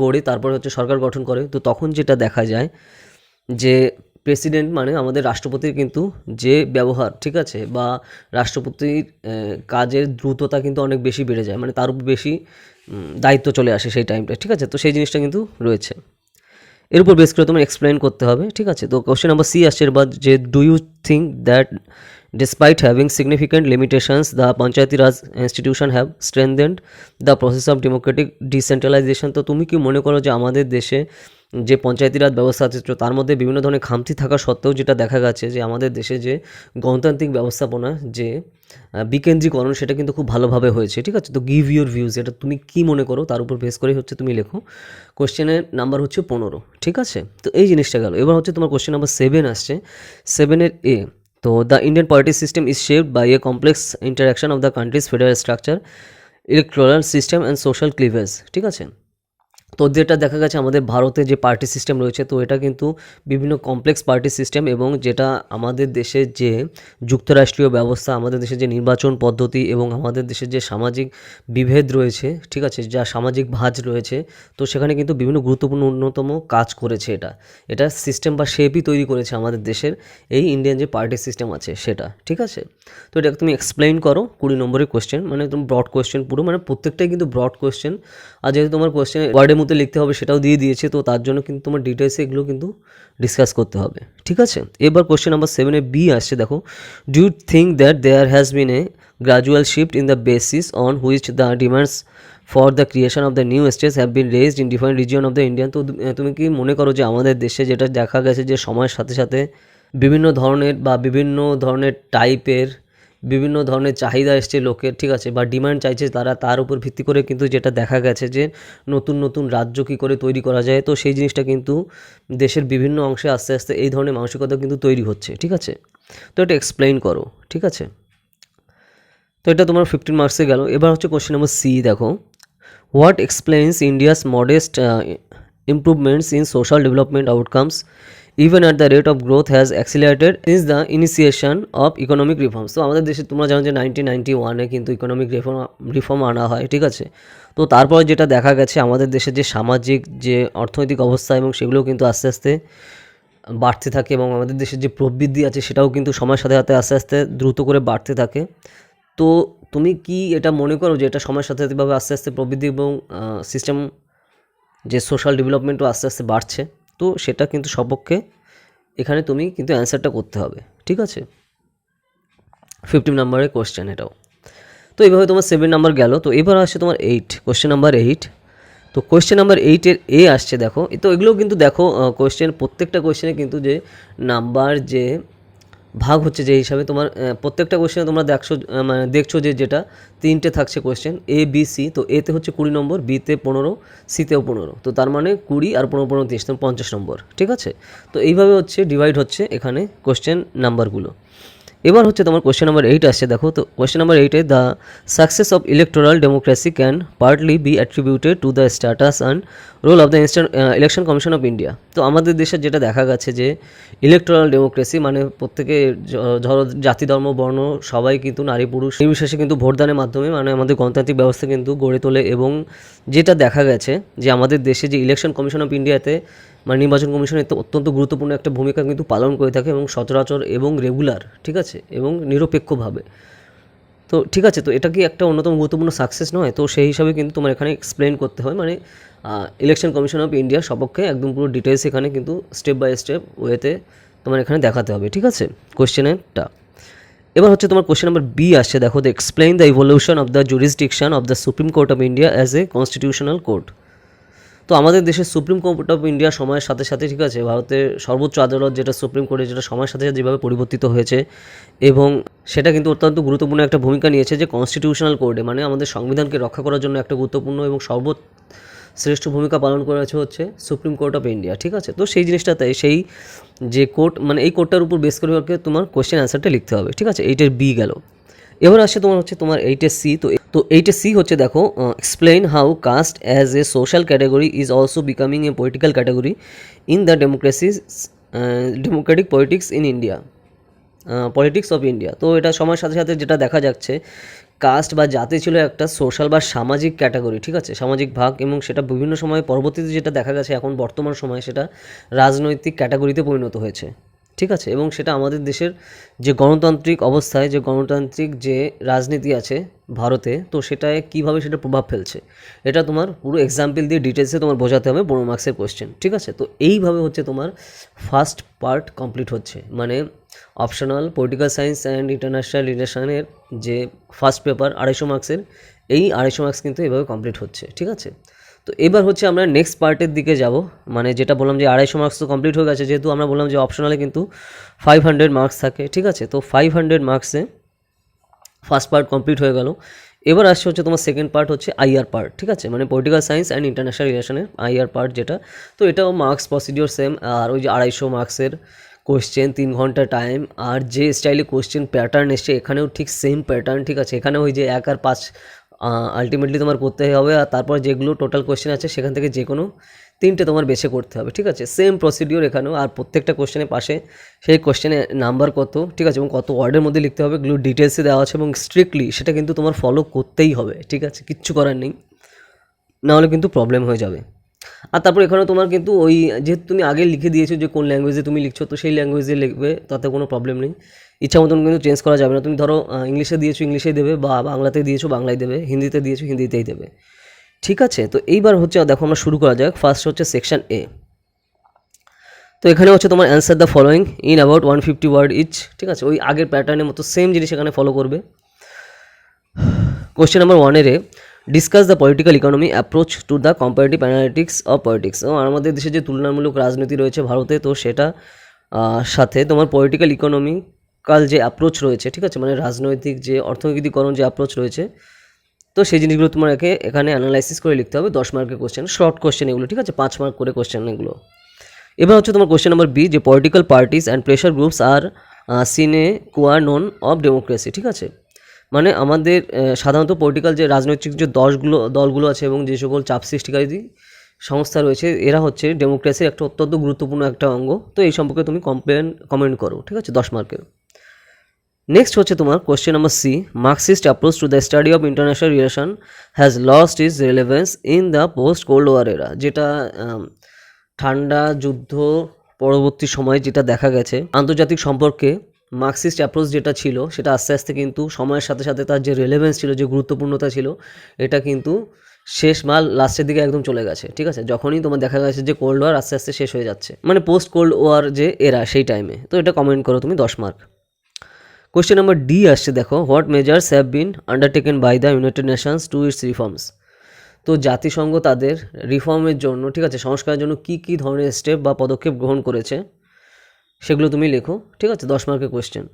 গড়ে তারপর হচ্ছে সরকার গঠন করে, তো তখন যেটা দেখা যায় যে প্রেসিডেন্ট মানে আমাদের রাষ্ট্রপতির কিন্তু যে ব্যবহার, ঠিক আছে, বা রাষ্ট্রপতির কাজের দ্রুততা কিন্তু অনেক বেশি বেড়ে যায়, মানে তার উপর বেশি দায়িত্ব চলে আসে সেই টাইমটা, ঠিক আছে। তো সেই জিনিসটা কিন্তু রয়েছে, এর উপর বেস করে তোমার এক্সপ্লেন করতে হবে, ঠিক আছে। তো কোশ্চেন নাম্বার সি আসছে এর বাদ যে do you think that despite having significant limitations the Panchayati Raj institution have strengthened the process of democratic decentralisation. তো তুমি কি মনে করো যে আমাদের দেশে যে পঞ্চায়েতি রাজ ব্যবস্থা আছে তার মধ্যে বিভিন্ন ধরনের খামতি থাকা সত্ত্বেও যেটা দেখা গেছে যে আমাদের দেশে যে গণতান্ত্রিক ব্যবস্থাপনা যে বিকেন্দ্রীকরণ সেটা কিন্তু খুব ভালোভাবে হয়েছে, ঠিক আছে। তো গিভ ইউর ভিউজ, এটা তুমি কি মনে করো তার উপর বেস করে হচ্ছে তুমি লেখো। কোশ্চেনের নাম্বার হচ্ছে 15, ঠিক আছে। তো এই জিনিসটা গেল। এবার হচ্ছে তোমার কোশ্চেন নাম্বার 7 আসছে, 7-এর এ। তো the Indian party system is shaped by a complex interaction of the country's federal structure, electoral system and social cleavage, ঠিক আছে। তো যেটা দেখা গেছে আমাদের ভারতে যে পার্টি সিস্টেম রয়েছে তো এটা কিন্তু বিভিন্ন কমপ্লেক্স পার্টি সিস্টেম এবং যেটা আমাদের দেশের যে যুক্তরাষ্ট্রীয় ব্যবস্থা, আমাদের দেশের যে নির্বাচন পদ্ধতি এবং আমাদের দেশের যে সামাজিক বিভেদ রয়েছে, ঠিক আছে, যা সামাজিক ভাঁজ রয়েছে, তো সেখানে কিন্তু বিভিন্ন গুরুত্বপূর্ণ অন্যতম কাজ করেছে এটা সিস্টেম বা শেপই তৈরি করেছে আমাদের দেশের এই ইন্ডিয়ান যে পার্টি সিস্টেম আছে সেটা, ঠিক আছে। তো এটা তুমি এক্সপ্লেইন করো 20 নম্বরের কোশ্চেন, মানে তুমি ব্রড কোশ্চেন পুরো, মানে প্রত্যেকটাই কিন্তু ব্রড কোশ্চেন। আর যেহেতু তোমার কোশ্চেন ওয়ার্ডের মধ্যে লিখতে হবে সেটাও দিয়ে দিয়েছে, তো তার জন্য কিন্তু তোমার ডিটেলসে এগুলো কিন্তু ডিসকাস করতে হবে, ঠিক আছে। এবার কোশ্চেন নাম্বার 7-এ বি আসছে, দেখো do you think that there has been a gradual shift in the basis on which the demands for the creation of the new states have been raised in different region of the Indian. তো তুমি কি মনে করো যে আমাদের দেশে যেটা দেখা গেছে যে সময়ের সাথে সাথে বিভিন্ন ধরনের টাইপের বিভিন্ন ধরনের চাহিদা এসছে লোকের, ঠিক আছে, বা ডিমান্ড চাইছে তারা, তার উপর ভিত্তি করে কিন্তু যেটা দেখা গেছে যে নতুন নতুন রাজ্য কী করে তৈরি করা যায়, তো সেই জিনিসটা কিন্তু দেশের বিভিন্ন অংশে আস্তে আস্তে এই ধরনের মানসিকতা কিন্তু তৈরি হচ্ছে, ঠিক আছে। তো এটা এক্সপ্লেইন করো, ঠিক আছে। তো এটা তোমার 15 মার্কসে গেল। এবার হচ্ছে কোশ্চেন নাম্বার সি, দেখো What explains India's modest improvements in social development outcomes even at the rate of growth has accelerated is the initiation of economic reforms. তো আমাদের দেশে তোমরা জানো যে 1991 কিন্তু ইকোনমিক রিফর্ম আনা হয়, ঠিক আছে। তো তারপর যেটা দেখা গেছে আমাদের দেশের যে সামাজিক যে অর্থনৈতিক অবস্থা এবং সেগুলো কিন্তু আস্তে আস্তে বাড়তে থাকে এবং আমাদের দেশের যে প্রবৃদ্ধি আছে সেটাও কিন্তু সময়ের সাথে সাথে আস্তে আস্তে দ্রুত করে বাড়তে থাকে। তো তুমি কি এটা মনে করো যে এটা সময়ের সাথে সাথে এভাবে আস্তে আস্তে প্রবৃদ্ধি এবং সিস্টেম যে সোশ্যাল ডেভেলপমেন্টও আস্তে আস্তে বাড়ছে? তো সেটা কিন্তু সপক্ষে এখানে তুমি কিন্তু অ্যান্সারটা করতে হবে, ঠিক আছে। 15 নম্বরের কোশ্চেন এটাও। তো এইভাবে তোমার 7 নাম্বার গেল। তো এবার আসছে তোমার 8, কোশ্চেন নাম্বার 8। তো কোশ্চেন নাম্বার 8-এর এ আসছে দেখো। তো এগুলোও কিন্তু দেখো কোশ্চেন, প্রত্যেকটা কোশ্চেনে কিন্তু যে নাম্বার যে ভাগ হচ্ছে যে হিসাবে তোমার প্রত্যেকটা কোশ্চেনে তোমরা মানে দেখছো যে যেটা 3টে থাকছে কোশ্চেন এ বি সি। তো এতে হচ্ছে 20 নম্বর, বিতে 15, সিতেও 15। তো তার মানে 20 আর 15 15 30, 50 নম্বর, ঠিক আছে। তো এইভাবে হচ্ছে ডিভাইড হচ্ছে এখানে কোশ্চেন নাম্বারগুলো। এবার হচ্ছে তোমার কোশ্চেন নাম্বার 8 আসছে দেখো। তো কোশ্চেন নাম্বার 8-এ the success of electoral democracy can partly be attributed to the status and role of the election commission of India. তো আমাদের দেশের যেটা দেখা গেছে যে ইলেকটোরাল ডেমোক্রেসি মানে প্রত্যেকে ধরো জাতি ধর্ম বর্ণ সবাই কিন্তু নারী পুরুষ নির্বিশেষে কিন্তু ভোটদানের মাধ্যমে মানে আমাদের গণতান্ত্রিক ব্যবস্থা কিন্তু গড়ে তোলে। এবং যেটা দেখা গেছে যে আমাদের দেশে যে ইলেকশন কমিশন অফ ইন্ডিয়াতে মানে নির্বাচন কমিশন এতে অত্যন্ত গুরুত্বপূর্ণ একটা ভূমিকা কিন্তু পালন করে থাকে এবং সচরাচর এবং রেগুলার, ঠিক আছে, এবং নিরপেক্ষভাবে। তো ঠিক আছে, তো এটা কি একটা অন্যতম গুরুত্বপূর্ণ সাকসেস নয়? তো সেই হিসাবে কিন্তু তোমার এখানে এক্সপ্লেন করতে হয় মানে ইলেকশন কমিশন অফ ইন্ডিয়ার সপক্ষে একদম পুরো ডিটেলস এখানে কিন্তু স্টেপ বাই স্টেপ ওয়েতে তোমার এখানে দেখাতে হবে, ঠিক আছে, কোশ্চেনেরটা। এবার হচ্ছে তোমার কোশ্চেন নাম্বার বি আসছে দেখো। The explain the evolution of the jurisdiction of the supreme court of India as a constitutional court. তো আমাদের দেশের সুপ্রিম কোর্ট অফ ইন্ডিয়া সময়ের সাথে সাথে, ঠিক আছে, ভারতের সর্বোচ্চ আদালত যেটা সুপ্রিম কোর্টে, যেটা সময়ের সাথে সাথে যেভাবে পরিবর্তিত হয়েছে এবং সেটা কিন্তু অত্যন্ত গুরুত্বপূর্ণ একটা ভূমিকা নিয়েছে যে কনস্টিটিউশনাল কোর্টে মানে আমাদের সংবিধানকে রক্ষা করার জন্য একটা গুরুত্বপূর্ণ এবং সর্বশ্রেষ্ঠ ভূমিকা পালন করেছে হচ্ছে সুপ্রিম কোর্ট অফ ইন্ডিয়া, ঠিক আছে। তো সেই জিনিসটাতে সেই যে কোর্ট মানে এই কোর্টটার উপর বেস করে তোমার কোশ্চেন অ্যান্সারটা লিখতে হবে, ঠিক আছে। এইটার বি গেল। এবার আসছে তোমার হচ্ছে তোমার 8-এর সি। তো 8-এর সি হচ্ছে দেখো explain how caste as a social category is also becoming a political category in the democratic politics in India, politics of India. তো এটা সময়ের সাথে সাথে যেটা দেখা যাচ্ছে কাস্ট বা জাতি ছিল একটা সোশ্যাল বা সামাজিক ক্যাটাগরি, ঠিক আছে, সামাজিক ভাগ, এবং সেটা বিভিন্ন সময় পরবর্তীতে যেটা দেখা গেছে এখন বর্তমান সময়ে সেটা রাজনৈতিক ক্যাটাগরিতে পরিণত হয়েছে, ঠিক আছে। এবং সেটা আমাদের দেশের যে গণতান্ত্রিক অবস্থায় যে গণতান্ত্রিক যে রাজনীতি আছে ভারতে, তো সেটায় কীভাবে সেটা প্রভাব ফেলছে এটা তোমার পুরো এক্সাম্পল দিয়ে ডিটেলসে তোমার বোঝাতে হবে 15 মার্কসের কোশ্চেন, ঠিক আছে। তো এইভাবে হচ্ছে তোমার ফার্স্ট পার্ট কমপ্লিট হচ্ছে মানে optional political science and international রিলেশনের যে ফার্স্ট পেপার 250 মার্কসের, এই 250 মার্কস কিন্তু এভাবে কমপ্লিট হচ্ছে, ঠিক আছে। তো এবার হচ্ছে আমরা নেক্সট পার্টের দিকে যাব, মানে যেটা বললাম যে 250 মার্কস তো কমপ্লিট হয়ে গেছে, যেহেতু আমরা বললাম যে অপশনালে কিন্তু 500 মার্কস থাকে, ঠিক আছে। তো 500 মার্কসে ফার্স্ট পার্ট কমপ্লিট হয়ে গেল। এবার আসছে হচ্ছে তোমার সেকেন্ড পার্ট হচ্ছে আইআর পার্ট, ঠিক আছে, মানে পলিটিক্যাল সায়েন্স অ্যান্ড ইন্টারন্যাশনাল রিলেশনের আইআর পার্ট যেটা। তো এটাও মার্কস প্রসিডিওর সেম, আর ওই যে 250 মার্কসের কোশ্চেন, 3 ঘন্টা টাইম, আর যে স্টাইলে কোশ্চেন প্যাটার্ন এসছে এখানেও ঠিক সেম প্যাটার্ন, ঠিক আছে। এখানে ওই যে 1 আর 5 আলটিমেটলি তোমার করতে হবে, আর তারপর যেগুলো টোটাল কোশ্চেন আছে সেখান থেকে যে কোনো 3টে তোমার বেছে করতে হবে, ঠিক আছে। সেম প্রসিডিওর এখানেও, আর প্রত্যেকটা কোশ্চেনের পাশে সেই কোশ্চেনে নাম্বার কত, ঠিক আছে, এবং কত ওয়ার্ডের মধ্যে লিখতে হবে এগুলো ডিটেলসে দেওয়া আছে, এবং স্ট্রিক্টলি সেটা কিন্তু তোমার ফলো করতেই হবে, ঠিক আছে, কিচ্ছু করার নেই, নাহলে কিন্তু প্রবলেম হয়ে যাবে। আর তারপর এখানে তোমার কিন্তু ওই যেহেতু তুমি আগে লিখে দিয়েছো যে কোন ল্যাঙ্গুয়েজে তুমি লিখছো, তো সেই ল্যাঙ্গুয়েজে লিখবে, তাতে কোনো প্রবলেম নেই। ইচ্ছা মতন কিন্তু চেঞ্জ করা যাবে না। তুমি ধরো ইংলিশে দিয়েছো ইংলিশেই দেবে, বা বাংলাতে দিয়েছো বাংলায় দেবে, হিন্দিতে দিয়েছো হিন্দিতেই দেবে, ঠিক আছে। তো এইবার হচ্ছে দেখো আমরা শুরু করা যাক। ফার্স্ট হচ্ছে সেকশন এ। তো এখানে হচ্ছে তোমার answer the following in about 150 word each, ঠিক আছে, ওই আগের প্যাটার্নের মতো সেম জিনিস এখানে ফলো করবে। কোশ্চেন নাম্বার 1-এর discuss the political economy approach to the comparative analytics of politics. আমাদের দেশে যে তুলনামূলক রাজনীতি রয়েছে ভারতে, তো সেটা সাথে তোমার পলিটিক্যাল ইকোনমিক্যাল যে অ্যাপ্রোচ রয়েছে, ঠিক আছে, মানে রাজনৈতিক যে অর্থনীতিকরণ যে অ্যাপ্রোচ রয়েছে, তো সেই জিনিসগুলো তোমাকে এখানে অ্যানালাইসিস করে লিখতে হবে। 10 মার্কের কোশ্চেন, শর্ট কোশ্চেন এগুলো, ঠিক আছে, 5 মার্ক করে কোশ্চেন এগুলো। এবার হচ্ছে তোমার কোশ্চেন নাম্বার বি, যে political parties and pressure groups আর sine qua none of democracy, ঠিক আছে, মানে আমাদের সাধারণত পলিটিক্যাল যে রাজনৈতিক যে দলগুলো আছে এবং যে সকল চাপ সৃষ্টিকারী সংস্থা রয়েছে, এরা হচ্ছে ডেমোক্রেসির একটা অত্যন্ত গুরুত্বপূর্ণ একটা অঙ্গ। তো এই সম্পর্কে তুমি কমেন্ট করো, ঠিক আছে, 10 মার্কের। নেক্সট হচ্ছে তোমার question number C, Marxist approach to the study of international relation has lost is relevance in the post cold war era, যেটা ঠান্ডা যুদ্ধ পরবর্তী সময়ে যেটা দেখা গেছে আন্তর্জাতিক সম্পর্কে মার্কসিস্ট অ্যাপ্রোচ যেটা ছিল সেটা আস্তে আস্তে কিন্তু সময়ের সাথে সাথে তার যে রেলেভেন্স ছিল, যে গুরুত্বপূর্ণতা ছিল, এটা কিন্তু শেষ মাল লাস্টের দিকে একদম চলে গেছে, ঠিক আছে। যখনই তোমার দেখা গেছে যে কোল্ড ওয়ার আস্তে আস্তে শেষ হয়ে যাচ্ছে, মানে পোস্ট কোল্ড ওয়ার যে এরা, সেই টাইমে। তো এটা কমেন্ট করো তুমি, 10 মার্ক। কোয়েশ্চেন নাম্বার ডি আসছে দেখো, what measures have been undertaken by the United Nations to its reforms. তো জাতিসংঘ তাদের রিফর্মের জন্য, ঠিক আছে, সংস্কারের জন্য কী কী ধরনের স্টেপ বা পদক্ষেপ গ্রহণ করেছে সেগুলো তুমি লেখো, ঠিক আছে, 10 মার্কের কোয়েশ্চেন।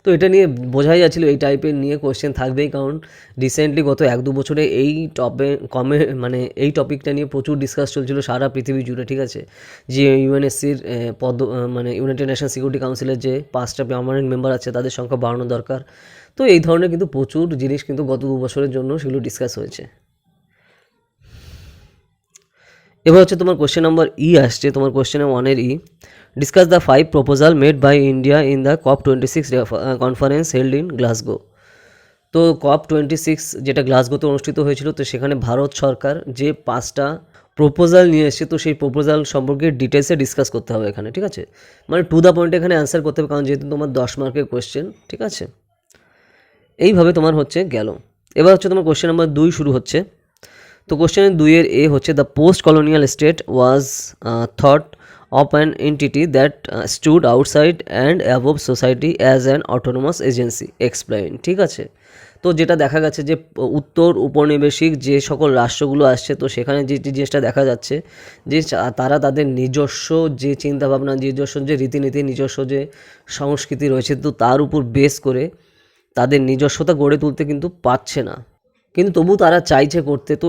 তো এটা নিয়ে বোঝাই যাচ্ছিলো এই টাইপের নিয়ে কোয়েশ্চেন থাকবেই, কারণ রিসেন্টলি গত 1-2 বছরে এই এই টপিকটা নিয়ে প্রচুর ডিসকাস চলছিল সারা পৃথিবী জুড়ে, ঠিক আছে। যে ইউএনএসসির মানে ইউনাইটেড নেশন সিকিউরিটি কাউন্সিলের যে 5টা পার্মানেন্ট মেম্বার আছে তাদের সংখ্যা বাড়ানো দরকার। তো এই ধরনের কিন্তু প্রচুর জিনিস কিন্তু গত 2 বছরের জন্য সেগুলো ডিসকাস হয়েছে। এবার হচ্ছে তোমার কোয়েশ্চেন নাম্বার ই আসছে, তোমার কোয়েশ্চেন 1-এর E, discuss the 5 proposal made by India in the COP26 conference held in Glasgow. তো COP26 যেটা গ্লাসগোতে অনুষ্ঠিত হয়েছিল, তো সেখানে ভারত সরকার যে 5টা প্রপোজাল নিয়ে এসেছে, তো সেই প্রপোজাল সম্পর্কে ডিটেলসে ডিসকাস করতে হবে এখানে, ঠিক আছে। মানে টু দ্য পয়েন্টে এখানে অ্যান্সার করতে হবে, কারণ যেহেতু তোমার 10 মার্কের কোয়েশ্চেন, ঠিক আছে। এইভাবে তোমার হচ্ছে গেল। এবার হচ্ছে তোমার কোয়েশ্চেন নাম্বার 2 শুরু হচ্ছে। তো কোশ্চেন 2-এর এ হচ্ছে, the post colonial state was thought of an entity that stood outside and above society as an autonomous agency explain, ঠিক আছে। তো যেটা দেখা গেছে যে উত্তর উপনিবেশিক যে সকল রাষ্ট্রগুলো আসছে, তো সেখানে যে জিনিসটা দেখা যাচ্ছে যে তারা তাদের নিজস্ব যে চিন্তাভাবনা, নিজস্ব যে রীতিনীতি, নিজস্ব যে সংস্কৃতি রয়েছে, তো তার উপর বেস করে তাদের নিজস্বতা গড়ে তুলতে কিন্তু পারছে না, কিন্তু তবু তারা চাইছে করতে। তো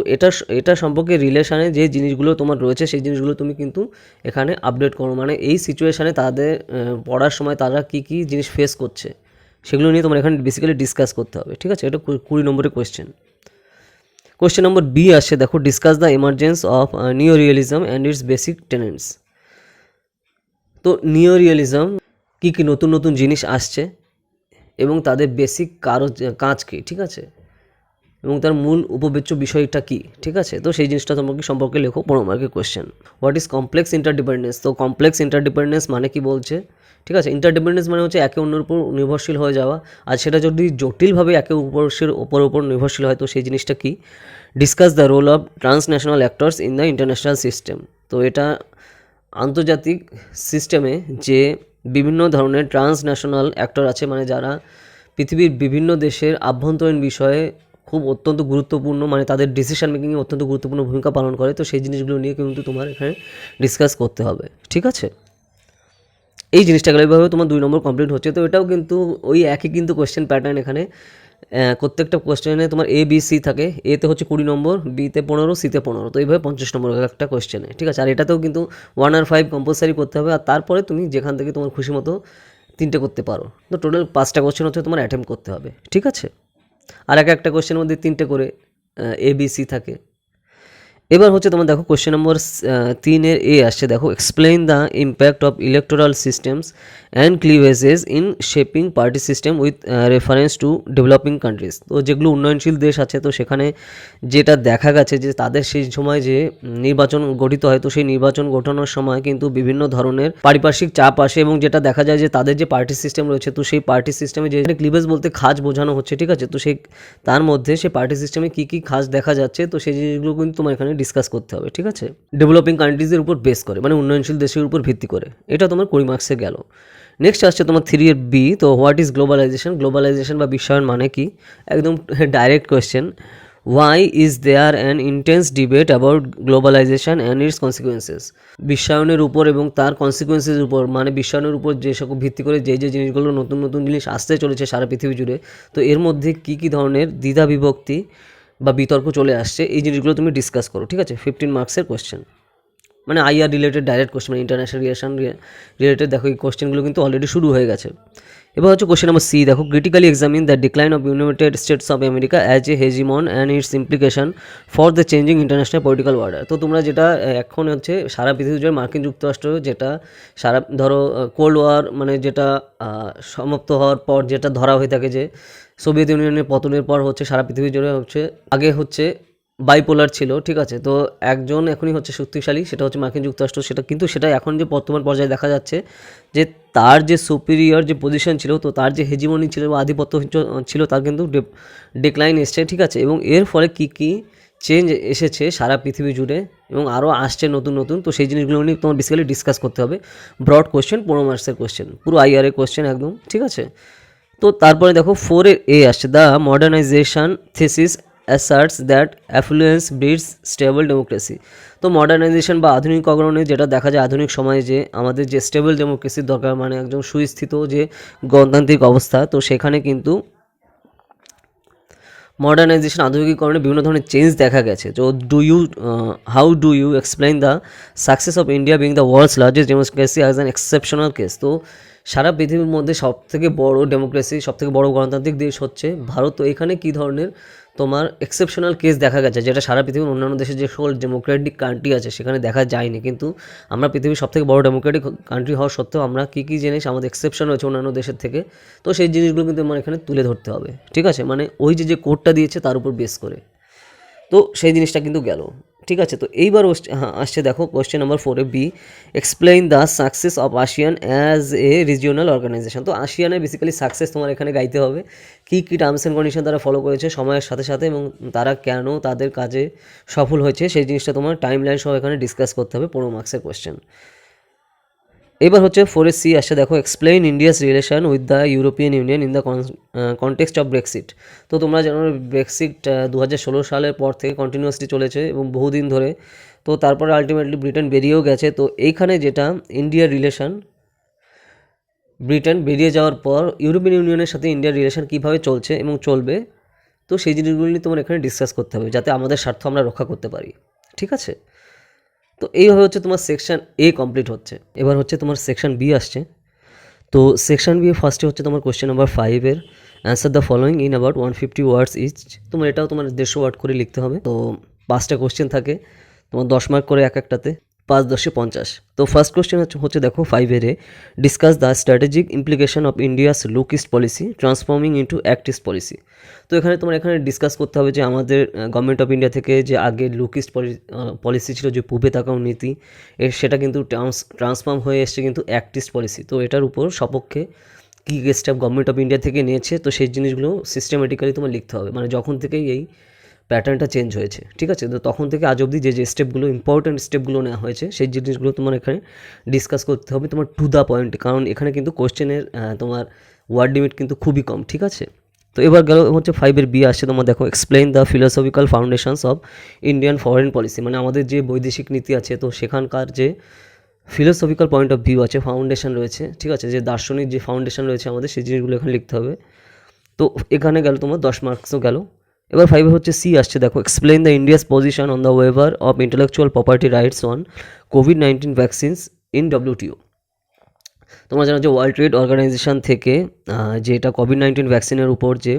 এটা সম্পর্কে রিলেশানে যে জিনিসগুলো তোমার রয়েছে সেই জিনিসগুলো তুমি কিন্তু এখানে আপডেট করো, মানে এই সিচুয়েশানে তাদের পড়ার সময় তারা কী কী জিনিস ফেস করছে সেগুলো নিয়ে তোমার এখানে বেসিক্যালি ডিসকাস করতে হবে, ঠিক আছে। এটা 20 নম্বরের কোয়েশ্চেন। কোয়েশ্চেন নম্বর বি আসছে দেখো, ডিসকাস দ্য এমার্জেন্স অফ নিও realism and it's basic tenets. তো নিও রিয়েলিজম কী কী নতুন নতুন জিনিস আসছে এবং তাদের বেসিক কাজ কী, ঠিক আছে, এবং তার মূল উপবেচ্য বিষয়টা কী, ঠিক আছে। তো সেই জিনিসটা সম্পর্কে লেখো, 15 মার্কের question. What is complex interdependence. তো কমপ্লেক্স ইন্টারডিপেন্ডেন্স মানে কি বলছে, ঠিক আছে। ইন্টারডিপেন্ডেন্স মানে হচ্ছে একে অন্যের উপর নির্ভরশীল হয়ে যাওয়া, আর সেটা যদি জটিলভাবে একে উপর নির্ভরশীল হয়, তো সেই জিনিসটা কি। Discuss the role of transnational actors in the international system. তো এটা আন্তর্জাতিক সিস্টেমে যে বিভিন্ন ধরনের ট্রান্সন্যাশনাল অ্যাক্টর আছে, মানে যারা পৃথিবীর বিভিন্ন দেশের আভ্যন্তরীণ বিষয়ে খুব অত্যন্ত গুরুত্বপূর্ণ, মানে তাদের ডিসিশন মেকিংয়ে অত্যন্ত গুরুত্বপূর্ণ ভূমিকা পালন করে। তো সেই জিনিসগুলো নিয়ে কিন্তু তোমার এখানে ডিসকাস করতে হবে, ঠিক আছে। এই জিনিসটা গেলে এইভাবে তোমার 2 নম্বর কমপ্লিট হচ্ছে। তো এটাও কিন্তু ওই একই কিন্তু কোয়েশ্চেন প্যাটার্ন, এখানে প্রত্যেকটা কোয়েশ্চেনে তোমার এ বি সি থাকে, এতে হচ্ছে 20 নম্বর, বিতে 15, সিতে 15, তো এইভাবে 50 নম্বর একটা কোয়েশ্চেনে, ঠিক আছে। আর এটাতেও কিন্তু 1 আর 5 কম্পালসারি করতে হবে, আর তারপরে তুমি যেখান থেকে তোমার খুশি মতো 3টে করতে পারো। তো টোটাল 5টা কোয়েশ্চেন হচ্ছে তোমার অ্যাটেম্প্ট করতে হবে, ঠিক আছে। আর একটা কোয়েশ্চেনের মধ্যে 3টে করে এ বি সি থাকে। এবার হচ্ছে তোমার দেখো কোয়েশ্চেন নম্বর 3-এর এ আসছে দেখো, explain the impact of electoral systems and cleavages in shaping party system with reference to developing countries. তো যেগুলো উন্নয়নশীল দেশ আছে, তো সেখানে যেটা দেখা গেছে যে তাদের সেই সময় যে নির্বাচন গঠিত হয়, তো সেই নির্বাচন গঠানোর সময় কিন্তু বিভিন্ন ধরনের পারিপার্শ্বিক চাপ আসে, এবং যেটা দেখা যায় যে তাদের যে পার্টি সিস্টেম রয়েছে, তো সেই পার্টি সিস্টেমে যে ক্লিভেজ বলতে খাজ বোঝানো হচ্ছে, ঠিক আছে। তো সেই তার মধ্যে সেই পার্টি সিস্টেমে কী কী খাজ দেখা যাচ্ছে, তো সেই জিনিসগুলো কিন্তু তোমার এখানে ডিসকাস করতে হবে, ঠিক আছে। ডেভেলপিং কান্ট্রিজের উপর বেস করে, মানে উন্নয়নশীল দেশের উপর ভিত্তি করে। এটা তোমার 20 মার্কসে গেল। নেক্সট আসছে তোমার 3-এর বি। তো হোয়াট ইজ গ্লোবালাইজেশন। গ্লোবালাইজেশন বা বিশ্বায়ন মানে কি, একদম direct question. Why is there an intense debate about globalization and its consequences. বিশ্বায়নের উপর এবং তার কনসিকুয়েন্সের উপর, মানে বিশ্বায়নের উপর যে সকল ভিত্তি করে যে জিনিসগুলো নতুন নতুন জিনিস আসতে চলেছে সারা পৃথিবী জুড়ে, তো এর মধ্যে কী কী ধরনের দ্বিধা বিভক্তি বা বিতর্ক চলে আসছে, এই জিনিসগুলো তুমি ডিসকাস করো, ঠিক আছে। 15 মার্কসের কোয়েশ্চেন। মানে আইআর রিলেটেড ডাইরেক্ট কোশ্চেন, মানে ইন্টারন্যাশনাল রিলেশন রিলেটেড দেখো এই কোশ্চেনগুলো কিন্তু অলরেডি শুরু হয়ে গেছে। এবার হচ্ছে কোশ্চেন নাম্বার সি, দেখো critically examine the decline of United States of America as a hegemon and its implication for the changing international political order. তো তোমরা যেটা এখন হচ্ছে সারা পৃথিবী জুড়ে মার্কিন যুক্তরাষ্ট্র যেটা সারা ধরো কোল্ড ওয়ার মানে যেটা সমাপ্ত হওয়ার পর যেটা ধরা হয়ে থাকে যে সোভিয়েত ইউনিয়নের পতনের পর হচ্ছে সারা পৃথিবী জুড়ে হচ্ছে আগে হচ্ছে বাইপোলার ছিল, ঠিক আছে। তো একজন এখনই হচ্ছে শক্তিশালী, সেটা হচ্ছে মার্কিন যুক্তরাষ্ট্র, সেটা কিন্তু সেটা এখন যে বর্তমান পর্যায়ে দেখা যাচ্ছে যে তার যে সুপিরিয়র যে পজিশন ছিল, তো তার যে হেজিমনি ছিল বা আধিপত্য ছিল তার কিন্তু ডিক্লাইন এসছে, ঠিক আছে। এবং এর ফলে কী কী চেঞ্জ এসেছে সারা পৃথিবী জুড়ে এবং আরও আসছে নতুন নতুন, তো সেই জিনিসগুলো নিয়ে তোমার বেসিক্যালি ডিসকাস করতে হবে। ব্রড কোশ্চেন, 15 মার্কসের কোশ্চেন, পুরো আইআরএ কোশ্চেন একদম, ঠিক আছে। তো তারপরে দেখো 4-এর এ আসছে, the modernisation thesis asserts that affluence breeds stable democracy. তো মডার্নাইজেশন বা আধুনিকরণে যেটা দেখা যায় আধুনিক সময়ে যে আমাদের যে স্টেবল ডেমোক্রেসির দরকার, মানে একদম সুস্থিত যে গণতান্ত্রিক অবস্থা, তো সেখানে কিন্তু মডার্নাইজেশন আধুনিকীকরণে বিভিন্ন ধরনের চেঞ্জ দেখা গেছে। তো how do you explain the success of India being the world's largest democracy as an exceptional case. তো সারা পৃথিবীর মধ্যে সবথেকে বড় ডেমোক্রেসি, সবথেকে বড় গণতান্ত্রিক দেশ হচ্ছে ভারত। তো এখানে কী ধরনের তোমার এক্সেপশনাল কেস দেখা গেছে যেটা সারা পৃথিবীর অন্যান্য দেশের যে সকল ডেমোক্রেটিক কান্ট্রি আছে সেখানে দেখা যায়নি, কিন্তু আমরা পৃথিবীর সবথেকে বড় ডেমোক্রেটিক কান্ট্রি হওয়া সত্ত্বেও আমরা কী কী জিনিস আমাদের এক্সেপশন রয়েছে অন্যান্য দেশের থেকে, তো সেই জিনিসগুলো কিন্তু আমার এখানে তুলে ধরতে হবে, ঠিক আছে। মানে ওই যে কোডটা দিয়েছে তার উপর বেস করে, তো সেই জিনিসটা কিন্তু গেল, ঠিক আছে। তো এইবার আসছে দেখো কোয়েশ্চেন নাম্বার 4-এ B, explain the success of ASEAN as a regional organisation. তো আসিয়ানের বেসিক্যালি সাকসেস তোমার এখানে গাইতে হবে, কী কী টার্মস অ্যান্ড কন্ডিশন তারা ফলো করেছে সময়ের সাথে সাথে এবং তারা কেন তাদের কাজে সফল হয়েছে সেই জিনিসটা তোমার টাইম লাইন সহ এখানে ডিসকাস করতে হবে, 15 মার্কসের কোয়েশ্চেন। এবার হচ্ছে 4-এ সি আসছে, দেখো explain India's relation with the European union in the context of Brexit. তো তোমরা জানো ব্রেক্সিট 2016 সালের পর থেকে কন্টিনিউয়াসলি চলেছে এবং বহুদিন ধরে, তো তারপরে আলটিমেটলি ব্রিটেন বেরিয়েও গেছে। তো এইখানে যেটা ইন্ডিয়ার রিলেশন, ব্রিটেন বেরিয়ে যাওয়ার পর ইউরোপিয়ান ইউনিয়নের সাথে ইন্ডিয়ার রিলেশন কীভাবে চলছে এবং চলবে, তো সেই জিনিসগুলো নিয়ে তোমার এখানে ডিসকাস করতে হবে যাতে আমাদের স্বার্থ আমরা রক্ষা করতে পারি, ঠিক আছে। তো এইভাবে হচ্ছে তোমার সেকশন এ কমপ্লিট হচ্ছে। এবার হচ্ছে তোমার সেকশন বি আসছে। তো সেকশন বি ফার্স্টে হচ্ছে তোমার কোয়েশ্চেন নাম্বার 5-এর answer the following in about 150 words each. তোমার এটাও তোমার 150 ওয়ার্ড করে লিখতে হবে। তো 5টা কোয়েশ্চেন থাকে, তোমার 10 মার্ক করে এক একটাতে, 5×10=50। তো ফার্স্ট কোয়েশ্চেন হচ্ছে দেখো 5-এর discuss the strategic implication of India's look east policy transforming into act east policy. তো এখানে তোমার এখানে ডিসকাস করতে হবে যে আমাদের গভর্নমেন্ট অফ ইন্ডিয়া থেকে যে আগে লুক ইস্ট পলিসি ছিল, যে পূবে তাকাও নীতি, সেটা কিন্তু ট্রান্সফর্ম হয়ে এসছে কিন্তু অ্যাক্ট ইস্ট পলিসি। তো এটার উপর সপক্ষে কী স্টেপ গভর্নমেন্ট অফ ইন্ডিয়া থেকে নিয়েছে, তো সেই জিনিসগুলো সিস্টেমেটিক্যালি তোমার লিখতে হবে, মানে যখন থেকেই এই প্যাটার্নটা চেঞ্জ হয়েছে, ঠিক আছে। তো তখন থেকে আজ অবধি যে স্টেপগুলো ইম্পর্ট্যান্ট স্টেপগুলো নেওয়া হয়েছে সেই জিনিসগুলো তোমার এখানে ডিসকাস করতে হবে তোমার টু দ্য পয়েন্ট, কারণ এখানে কিন্তু কোশ্চেনের তোমার ওয়ার্ড লিমিট কিন্তু খুবই কম, ঠিক আছে। তো এবার গেল হচ্ছে 5-এর বি আসছে তোমার, দেখো explain the philosophical foundations of Indian foreign policy. মানে আমাদের যে বৈদেশিক নীতি আছে তো সেখানকার যে ফিলোসফিক্যাল পয়েন্ট অফ ভিউ আছে, ফাউন্ডেশন রয়েছে, ঠিক আছে, যে দার্শনিক যে ফাউন্ডেশন রয়েছে আমাদের সেই জিনিসগুলো এখানে লিখতে হবে। তো এখানে গেল তোমার 10 মার্কসও গেল। এবার 5-এ হচ্ছে সি আসছে, দেখো explain the India's position on the waiver of intellectual property rights on কোভিড-19 ভ্যাকসিনস ইন WTO। তোমরা জানো যে ওয়ার্ল্ড ট্রেড অর্গানাইজেশন থেকে যেটা কোভিড-19 ভ্যাকসিনের উপর যে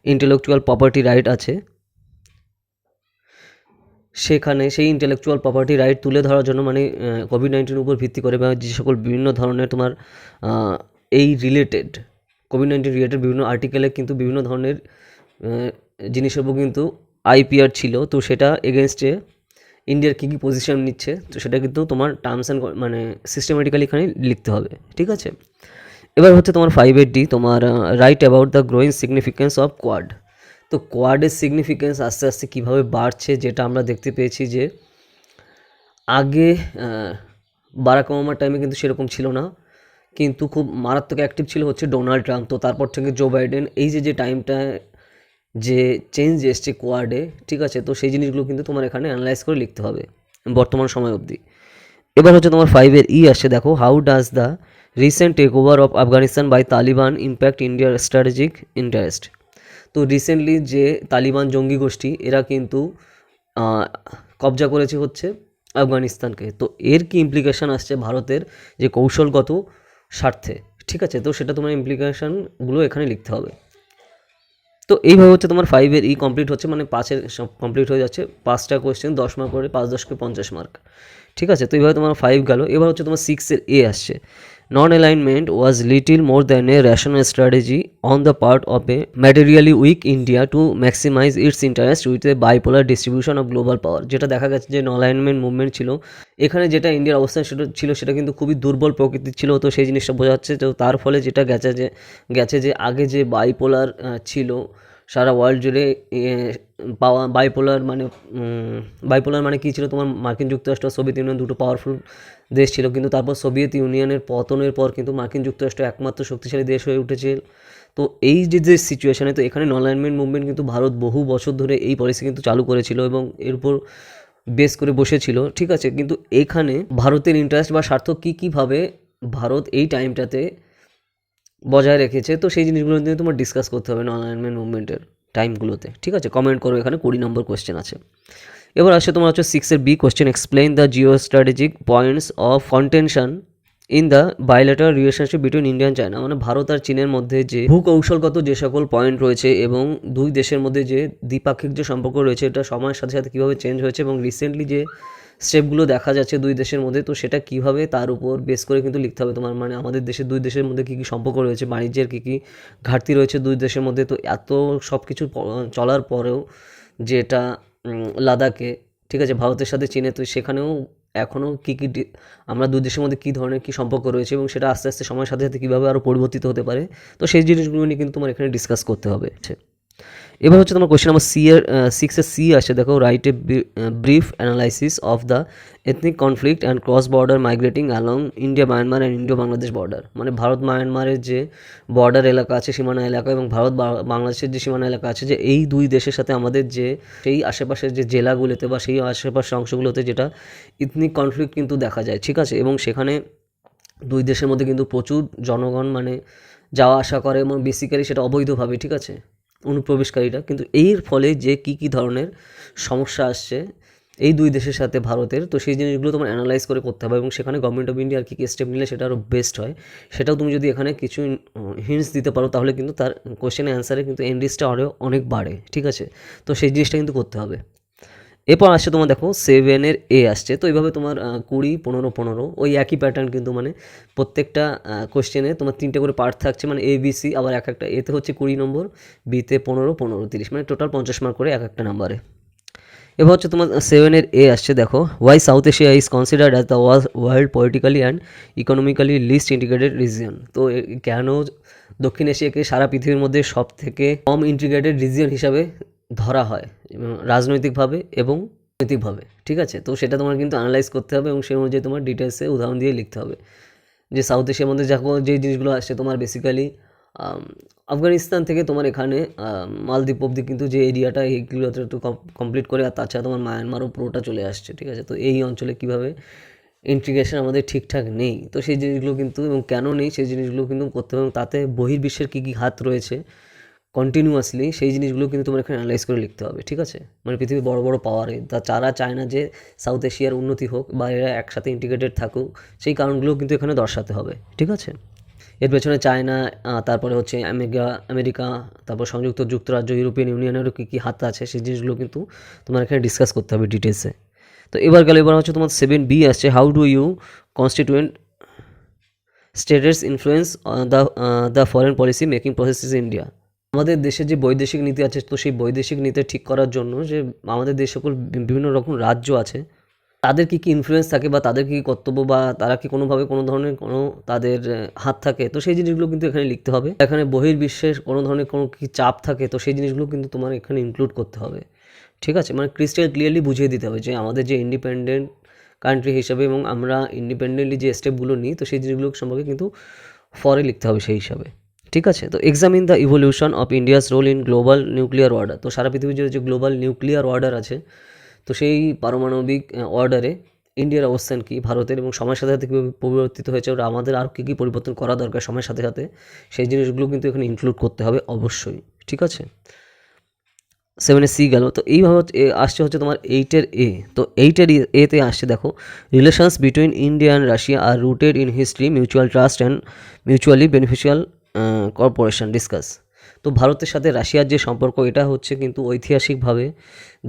ইন্টেলেকচুয়াল প্রপার্টি রাইট আছে, সেখানে সেই ইন্টেলেকচুয়াল প্রপার্টি রাইট তুলে ধরার জন্য, মানে কোভিড-19 উপর ভিত্তি করে বা যে সকল বিভিন্ন ধরনের তোমার এই রিলেটেড কোভিড-19 রিলেটেড বিভিন্ন আর্টিকেলে কিন্তু বিভিন্ন ধরনের জিনিসের উপর কিন্তু IPR ছিল, তো সেটা এগেনস্টে ইন্ডিয়ার কী কী পজিশন নিচ্ছে, তো সেটা কিন্তু তোমার টার্মস অ্যান্ড মানে সিস্টেমেটিক্যালি এখানে লিখতে হবে, ঠিক আছে। এবার হচ্ছে তোমার 5-এর ডি, তোমার right about the growing significance of quad. তো কোয়াডের সিগনিফিকেন্স আস্তে আস্তে কীভাবে বাড়ছে, যেটা আমরা দেখতে পেয়েছি যে আগে বারাক ওবামার টাইমে কিন্তু সেরকম ছিল না, কিন্তু খুব মারাত্মক অ্যাক্টিভ ছিল হচ্ছে ডোনাল্ড ট্রাম্প। তো তারপর থেকে জো বাইডেন, এই যে টাইমটা যে চেঞ্জ এসছে কোয়াডে, ঠিক আছে, তো সেই জিনিসগুলো কিন্তু তোমার এখানে অ্যানালাইজ করে লিখতে হবে বর্তমান সময় অবধি। এবার হচ্ছে তোমার 5-এর ই আসছে, দেখো how does the recent take over of Afghanistan by Taliban impact ইন্ডিয়ার স্ট্র্যাটেজিক ইন্টারেস্ট। তো রিসেন্টলি যে তালিবান জঙ্গি গোষ্ঠী এরা কিন্তু কবজা করেছে হচ্ছে আফগানিস্তানকে। তো এর কি ইমপ্লিকেশান আসছে ভারতের যে কৌশলগত স্বার্থে, ঠিক আছে? তো সেটা তোমার ইমপ্লিকেশানগুলো এখানে লিখতে হবে। তো এইভাবে হচ্ছে তোমার 5-এর কমপ্লিট হচ্ছে, মানে 5-এর সব কমপ্লিট হয়ে যাচ্ছে। 5টা কোয়েশ্চেন 10 মার্ক করে, 5-10 50 মার্ক, ঠিক আছে? তো এইভাবে তোমার 5 গেল। এবার হচ্ছে তোমার 6-এর আসছে, non alignment was little more than a rational strategy on the part of a materially weak India to maximise its interest with a bipolar distribution of global power. যেটা দেখা গেছে যে নন অ্যালাইনমেন্ট মুভমেন্ট ছিল এখানে, যেটা ইন্ডিয়ার অবস্থান সেটা ছিল, সেটা কিন্তু খুবই দুর্বল প্রকৃতির ছিল। তো সেই জিনিসটা বোঝা যাচ্ছে। তো তার ফলে যেটা গেছে যে আগে যে বাইপোলার ছিল সারা ওয়ার্ল্ড জুড়ে পাওয়া, বাইপোলার মানে কী ছিল, তোমার মার্কিন যুক্তরাষ্ট্র সোভিয়েত ইউনিয়ন দুটো পাওয়ারফুল দেশ ছিল, কিন্তু তারপর সোভিয়েত ইউনিয়নের পতনের পর কিন্তু মার্কিন যুক্তরাষ্ট্র একমাত্র শক্তিশালী দেশ হয়ে উঠেছে। তো এই যে সিচুয়েশানে, তো এখানে নন অ্যালাইনমেন্ট মুভমেন্ট কিন্তু ভারত বহু বছর ধরে এই পলিসি কিন্তু চালু করেছিল এবং এর উপর বেস করে বসেছিল, ঠিক আছে? কিন্তু এখানে ভারতের ইন্টারেস্ট বা স্বার্থ কীভাবে ভারত এই টাইমটাতে বজায় রেখেছে, তো সেই জিনিসগুলো নিয়ে তোমার ডিসকাস করতে হবে নন অ্যালাইনমেন্ট মুভমেন্টের টাইমগুলোতে, ঠিক আছে? কমেন্ট করো, এখানে 20 নম্বর কোয়েশ্চেন আছে। এবার আসছে তোমার হচ্ছে 6-এর question, explain the geo strategic points of contention in the bilateral relationship between India and China. মানে ভারত আর চীনের মধ্যে যে ভূকৌশলগত যে সকল পয়েন্ট রয়েছে এবং দুই দেশের মধ্যে যে দ্বিপাক্ষিক যে সম্পর্ক রয়েছে, এটা সময়ের সাথে সাথে কীভাবে চেঞ্জ হয়েছে এবং রিসেন্টলি যে স্টেপগুলো দেখা যাচ্ছে দুই দেশের মধ্যে, তো সেটা কীভাবে তার উপর বেস করে কিন্তু লিখতে হবে তোমার। মানে আমাদের দুই দেশের মধ্যে কী কী সম্পর্ক রয়েছে, বাণিজ্যের কী কী ঘাটতি রয়েছে দুই দেশের মধ্যে। তো এত সব কিছু চলার পরেও যেটা লাদাখে, ঠিক আছে, ভারতের সাথে চীনে, তো সেখানেও এখনও কী কী আমরা দুই দেশের মধ্যে কী ধরনের কী সম্পর্ক রয়েছে এবং সেটা আস্তে আস্তে সময়ের সাথে সাথে কীভাবে আরও পরিবর্তিত হতে পারে, তো সেই জিনিসগুলো নিয়ে কিন্তু তোমার এখানে ডিসকাস করতে হবে। এবার হচ্ছে তোমার কোয়েশ্চেন নাম্বার 6-এর আসে, দেখো, write a brief analysis of the ethnic conflict and cross border migrating along India Myanmar and India Bangladesh border. মানে ভারত মায়ানমারের যে বর্ডার এলাকা আছে, সীমানা এলাকা, এবং ভারত বাংলাদেশের যে সীমানা এলাকা আছে, যে এই দুই দেশের সাথে আমাদের যে সেই আশেপাশের যে জেলাগুলোতে বা সেই আশেপাশের অংশগুলোতে যেটা এথনিক কনফ্লিক্ট কিন্তু দেখা যায়, ঠিক আছে? এবং সেখানে দুই দেশের মধ্যে কিন্তু প্রচুর জনগণ মানে যাওয়া আসা করে এবং বেসিক্যালি সেটা অবৈধভাবে, ঠিক আছে, অনুপ্রবেশকারীরা। কিন্তু এর ফলে যে কী ধরনের সমস্যা আসছে এই দুই দেশের সাথে ভারতের, তো সেই জিনিসগুলো তোমার অ্যানালাইজ করে করতে হবে এবং সেখানে গভর্নমেন্ট অফ ইন্ডিয়া আর কী স্টেপ নিলে সেটা আরও বেস্ট হয়, সেটাও তুমি যদি এখানে কিছু হিন্টস দিতে পারো, তাহলে কিন্তু তার কোয়েশ্চেনের অ্যান্সারে কিন্তু এনরিচটা আরও অনেক বাড়ে, ঠিক আছে? তো সেই জিনিসটা কিন্তু করতে হবে। এরপর আসছে তোমার দেখো 7-এর আসছে। তো এইভাবে তোমার 20, 15, 15 ওই একই প্যাটার্ন, কিন্তু মানে প্রত্যেকটা কোয়েশ্চেনে তোমার 3টে করে পার্ট থাকছে, মানে ABC, আবার এক একটা এতে হচ্ছে 20 নম্বর, বিতে 15, 15, 30, মানে টোটাল 50 মার্ক করে এক একটা নাম্বারে। এবার হচ্ছে তোমার 7-এর আসছে, দেখো, why South Asia is considered as the world politically and economically least integrated region. তো কেন দক্ষিণ এশিয়াকে সারা পৃথিবীর মধ্যে সব থেকে কম ইন্টিগ্রেটেড রিজিয়ন হিসাবে ধরা হয় রাজনৈতিকভাবে এবং নৈতিকভাবে, ঠিক আছে? তো সেটা তোমার কিন্তু অ্যানালাইজ করতে হবে এবং সেই অনুযায়ী তোমার ডিটেলসে উদাহরণ দিয়ে লিখতে হবে যে সাউথ এশিয়ার মধ্যে যে জিনিসগুলো আসছে তোমার বেসিক্যালি আফগানিস্তান থেকে তোমার এখানে মালদ্বীপ অব্দি কিন্তু যে এরিয়াটা, এইগুলোতে একটু কমপ্লিট করে, আর তাছাড়া তোমার মায়ানমারও পুরোটা চলে আসছে, ঠিক আছে? তো এই অঞ্চলে কীভাবে ইন্টিগ্রেশন আমাদের ঠিকঠাক নেই, তো সেই জিনিসগুলো কিন্তু, এবং কেন নেই সেই জিনিসগুলো কিন্তু করতে হবে, এবং তাতে বহির্বিশ্বের কী কী হাত রয়েছে কন্টিনিউয়াসলি, সেই জিনিসগুলো কিন্তু তোমার এখানে অ্যানালাইজ করে লিখতে হবে, ঠিক আছে? মানে পৃথিবীর বড় বড় পাওয়ারে তারা চায় না যে সাউথ এশিয়ার উন্নতি হোক বা এরা একসাথে ইন্টিগ্রেটেড থাকুক, সেই কারণগুলো কিন্তু এখানে দর্শাতে হবে, ঠিক আছে? এর পেছনে চায়না, তারপরে হচ্ছে আমেরিকা, তারপর সংযুক্ত যুক্তরাজ্য, ইউরোপিয়ান ইউনিয়নেরও কী কী হাত আছে, সেই জিনিসগুলো কিন্তু তোমার এখানে ডিসকাস করতে হবে ডিটেলসে। তো এবার হচ্ছে তোমার 7B আসছে, how do you constituent states influence the foreign policy making processes India. আমাদের দেশের যে বৈদেশিক নীতি আছে, তো সেই বৈদেশিক নীতি ঠিক করার জন্য যে আমাদের দেশ সকল বিভিন্ন রকম রাজ্য আছে, তাদের কী কী ইনফ্লুয়েন্স থাকে বা তাদের কী কর্তব্য, বা তারা কি কোনোভাবে কোনো ধরনের কোনো তাদের হাত থাকে, তো সেই জিনিসগুলো কিন্তু এখানে লিখতে হবে। এখানে বহির্বিশ্বের কোনো ধরনের কোনো কী চাপ থাকে, তো সেই জিনিসগুলো কিন্তু তোমার এখানে ইনক্লুড করতে হবে, ঠিক আছে? মানে ক্রিস্টাল ক্লিয়ারলি বুঝিয়ে দিতে হবে যে আমাদের যে ইন্ডিপেন্ডেন্ট কান্ট্রি হিসাবে এবং আমরা ইন্ডিপেন্ডেন্টলি যে স্টেপগুলো নিই, তো সেই জিনিসগুলো সম্পর্কে কিন্তু ফরে লিখতে হবে সেই হিসাবে, ঠিক আছে? তো examine the evolution of India's role in global nuclear order. তো সারা পৃথিবীর যে গ্লোবাল নিউক্লিয়ার অর্ডার আছে, তো সেই পারমাণবিক অর্ডারে ইন্ডিয়ার অবস্থান কী, ভারতের, এবং সময়ের সাথে সাথে কীভাবে পরিবর্তিত হয়েছে, ওরা আমাদের আর কী কী পরিবর্তন করা দরকার সময়ের সাথে সাথে, সেই জিনিসগুলো কিন্তু এখানে ইনক্লুড করতে হবে অবশ্যই, ঠিক আছে? 7 সি গেল। তো এইভাবে আসছে হচ্ছে তোমার 8-এর এ। তো 8-এর এতে আসছে দেখো, relations between India and Russia are rooted in history, mutual trust and mutually beneficial corporation discuss. তো ভারতের সাথে রাশিয়ার যে সম্পর্ক, এটা হচ্ছে কিন্তু ঐতিহাসিকভাবে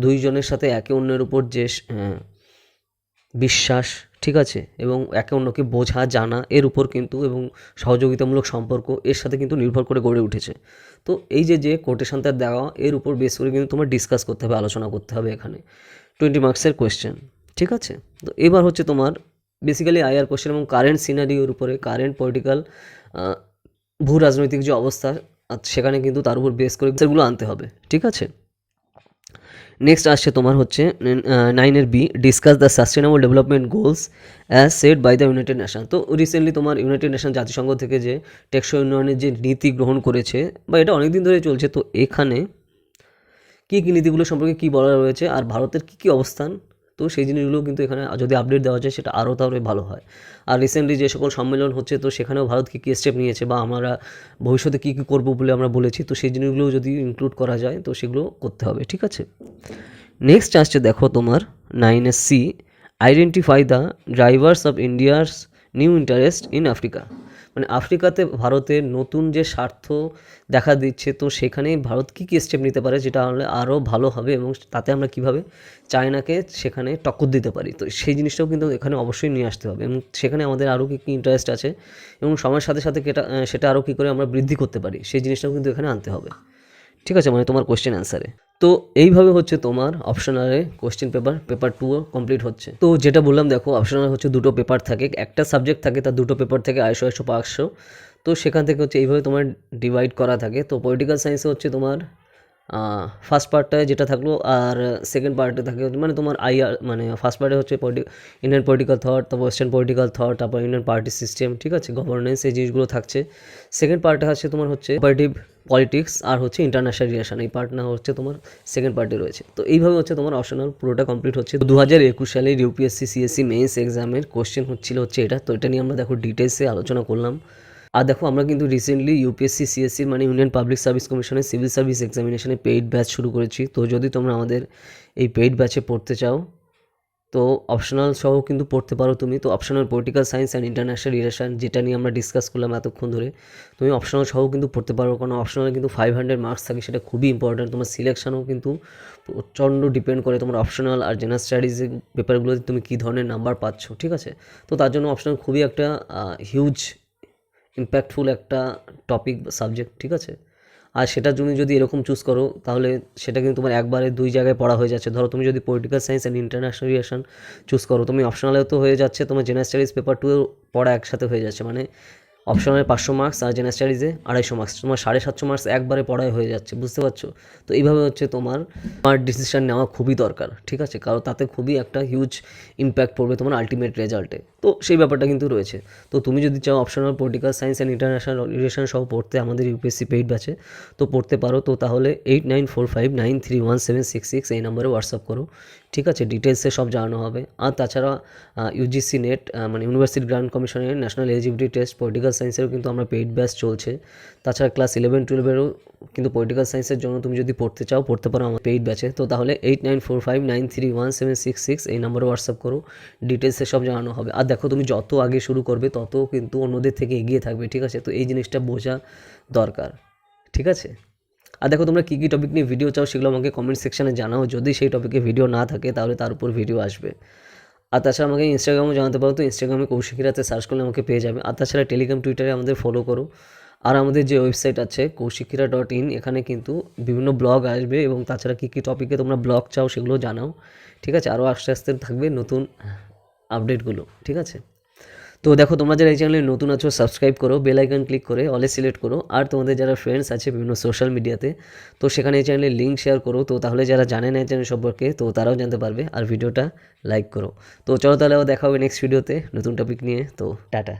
দুইজনের সাথে একে অন্যের উপর যে বিশ্বাস, ঠিক আছে, এবং একে অন্যকে বোঝা জানা এর উপর কিন্তু, এবং সহযোগিতামূলক সম্পর্ক এর সাথে কিন্তু নির্ভর করে গড়ে উঠেছে। তো এই যে কোটেশনটা দেওয়া, এর উপর বেস করে কিন্তু তোমার ডিসকাস করতে হবে, আলোচনা করতে হবে এখানে। 20 মার্কসের কোয়েশ্চেন, ঠিক আছে। তো এবার হচ্ছে তোমার বেসিক্যালি আইআর কোয়েশ্চেন এবং কারেন্ট সিনারিওর উপরে, কারেন্ট পলিটিক্যাল ভূ রাজনৈতিক যে অবস্থা সেখানে কিন্তু তার উপর বেস করে সেগুলো আনতে হবে, ঠিক আছে। নেক্সট আসছে তোমার হচ্ছে 9-এর বি, discuss the sustainable development goals as set by the United Nation. তো রিসেন্টলি তোমার ইউনাইটেড নেশন জাতিসংঘ থেকে যে টেকসই উন্নয়নের যে নীতি গ্রহণ করেছে, বা এটা অনেক দিন ধরে চলছে, তো এখানে কী কী নীতিগুলো সম্পর্কে কী বলা রয়েছে আর ভারতের কী কী অবস্থান, তো সেই জিনিসগুলো কিন্তু এখানে যদি আপডেট দেওয়া যায় সেটা আরও তাহলে ভালো হয়। আর রিসেন্টলি যে সকল সম্মেলন হচ্ছে, তো সেখানেও ভারত কী কী স্টেপ নিয়েছে বা আমরা ভবিষ্যতে কী কী করবো বলে আমরা বলেছি, তো সেই জিনিসগুলো যদি ইনক্লুড করা যায় তো সেগুলো করতে হবে, ঠিক আছে। নেক্সট আসছে দেখো তোমার 9-এর C, identify the drivers of India's new interest in Africa. মানে আফ্রিকাতে ভারতের নতুন যে স্বার্থ দেখা দিচ্ছে, তো সেখানে ভারত কী কী স্টেপ নিতে পারে যেটা হলে আরও ভালো হবে, এবং তাতে আমরা কীভাবে চায়নাকে সেখানে টক্কর দিতে পারি, তো সেই জিনিসটাও কিন্তু এখানে অবশ্যই নিয়ে আসতে হবে। এবং সেখানে আমাদের আরও কী কী ইন্টারেস্ট আছে এবং সময়ের সাথে সাথে সেটা আরও কী করে আমরা বৃদ্ধি করতে পারি, সেই জিনিসটাও কিন্তু এখানে আনতে হবে, ঠিক আছে, মানে তোমার কোশ্চেন অ্যান্সারে। তো এইভাবে হচ্ছে তোমার অপশনালে কোশ্চেন পেপার 2ও কমপ্লিট হচ্ছে। তো যেটা বললাম দেখো, অপশনাল হচ্ছে দুটো পেপার থাকে, একটা সাবজেক্ট থাকে, তার দুটো পেপার থেকে 250 500। তো সেখান থেকে হচ্ছে এইভাবে তোমার ডিভাইড করা থাকে। তো পলিটিক্যাল সায়েন্সে হচ্ছে তোমার ফার্স্ট পার্টটায় যেটা থাকলো, আর সেকেন্ড পার্টে থাকে মানে তোমার আইআর, মানে ফার্স্ট পার্টে হচ্ছে ইন্ডিয়ান পলিটিক্যাল থট, তারপর ওয়েস্টার্ন পলিটিক্যাল থট, তারপর ইন্ডিয়ান পার্টি সিস্টেম, ঠিক আছে, গভর্নেন্স, এই জিনিসগুলো থাকছে। সেকেন্ড পার্টে আছে তোমার হচ্ছে কম্পারেটিভ পলিটিক্স আর হচ্ছে ইন্টারন্যাশনাল রিলেশন, এই পার্ট না হচ্ছে তোমার সেকেন্ড পার্টে রয়েছে। তো এইভাবে হচ্ছে তোমার অপশনাল পুরোটা কমপ্লিট হচ্ছে। 2021 সালের ইউপিএসসি সিএসসি মেইনস এক্সামের কোশ্চেন হচ্ছে এটা। তো এটা নিয়ে আমরা দেখো ডিটেলসে আলোচনা করলাম। আর দেখো আমরা কিন্তু রিসেন্টলি ইউপিএসসি সিএসসি মানে ইউনিয়ন পাবলিক সার্ভিস কমিশনের সিভিল সার্ভিস এক্সামিনেশনে পেইড ব্যাচ শুরু করেছি। তো যদি তোমরা আমাদের এই পেইড ব্যাচে পড়তে চাও, তো অপশনাল সহ কিন্তু পড়তে পারো তুমি। তো optional political science and international relation, যেটা নিয়ে আমরা ডিসকাস করলাম এতক্ষণ ধরে, তুমি অপশনাল সহ কিন্তু পড়তে পারো, কারণ অপশনালে কিন্তু 500 মার্কস থাকে, সেটা খুবই ইম্পর্ট্যান্ট। তোমার সিলেকশনও কিন্তু প্রচণ্ড ডিপেন্ড করে তোমার অপশনাল আর জেনারেল স্টাডিজ পেপারগুলোতে তুমি কী ধরনের নাম্বার পাচ্ছ, ঠিক আছে। তো তার জন্য অপশনাল খুবই একটা হিউজ ইম্প্যাক্টফুল একটা টপিক বা সাবজেক্ট, ঠিক আছে। আর সেটার জন্য যদি এরকম চুজ করো, তাহলে সেটা কিন্তু তোমার একবারে দুই জায়গায় পড়া হয়ে যাচ্ছে। ধরো তুমি যদি political science and international relation choose করো, তুমি অপশনালেও তো হয়ে যাচ্ছে, তোমার জেনারেল স্টাডিজ পেপার 2 পড়া একসাথে হয়ে যাচ্ছে, মানে অপশনালে 500 মার্কস আর জেনারেল স্টাডিজে 250 মার্কস, তোমার 750 মার্কস একবারে পড়ায় হয়ে যাচ্ছে, বুঝতে পারছো। তো এইভাবে হচ্ছে তোমার ডিসিশন নেওয়া খুবই দরকার, ঠিক আছে, কারণ তাতে খুবই একটা হিউজ ইম্প্যাক্ট পড়বে তোমার আলটিমেট রেজাল্টে। তো সেই ব্যাপারটা কিন্তু রয়েছে। তো তুমি যদি চাও optional political science and international relation সহ পড়তে আমাদের ইউপিএসসি পেইড ব্যাচে, তো পড়তে পারো। তো তাহলে 8945931766 এই নম্বরে হোয়াটসঅ্যাপ করো, ঠিক আছে, ডিটেলসে সব জানানো হবে। আর তাছাড়া ইউজিসি নেট মানে ইউনিভার্সিটি গ্রান্ট কমিশনের ন্যাশনাল এলিজিবিলিটি টেস্ট পলিটিক্যাল সায়েন্সেরও কিন্তু আমরা পেইড ব্যাচ চলছে। তাছাড়া ক্লাস 11-12-এরও কিন্তু পলিটিক্যাল সায়েন্সের জন্য তুমি যদি পড়তে চাও পড়তে পারো আমার পেইড ব্যাচে। তো তাহলে 8945931766 এই নম্বরে হোয়াটসঅ্যাপ করো, ডিটেলসে সব জানানো হবে। আর দেখো তুমি যত আগে শুরু করবে তত কিন্তু অন্যদের থেকে এগিয়ে থাকবে, ঠিক আছে। তো এই জিনিসটা বোঝা দরকার, ঠিক আছে। আর দেখো তোমরা কী কী টপিক নিয়ে ভিডিও চাও সেগুলো আমাকে কমেন্ট সেকশানে জানাও। যদি সেই টপিকে ভিডিও না থাকে তাহলে তার উপর ভিডিও আসবে। আর তাছাড়া আমাকে ইনস্টাগ্রামও জানাতে পারো। তো ইনস্টাগ্রামে কৌশিকিরাতে সার্চ করলে আমাকে পেয়ে যাবে। আর তাছাড়া টেলিগ্রাম, টুইটারে আমাদের ফলো করো। আর আমাদের যে ওয়েবসাইট আছে কৌশিকিরা.in, এখানে কিন্তু বিভিন্ন ব্লগ আসবে, এবং তাছাড়া কী কী টপিকে তোমরা ব্লগ চাও সেগুলো জানাও, ঠিক আছে। আরও আস্তে আস্তে থাকবে নতুন আপডেটগুলো, ঠিক আছে। তো দেখো তোমরা যারা এই চ্যানেলে নতুন আছো, সাবস্ক্রাইব করো, বেল আইকন ক্লিক করে অলে সিলেক্ট করো। আর তোমাদের যারা ফ্রেন্ডস আছে বিভিন্ন সোশ্যাল মিডিয়াতে, তো সেখানে এই চ্যানেলের লিঙ্ক শেয়ার করো। তো তাহলে যারা জানে না এই চ্যানেল সম্পর্কে, তো তারাও জানতে পারবে। আর ভিডিওটা লাইক করো। তো চলো তাহলে দেখা হবে নেক্সট ভিডিওতে নতুন টপিক নিয়ে। তো টাটা।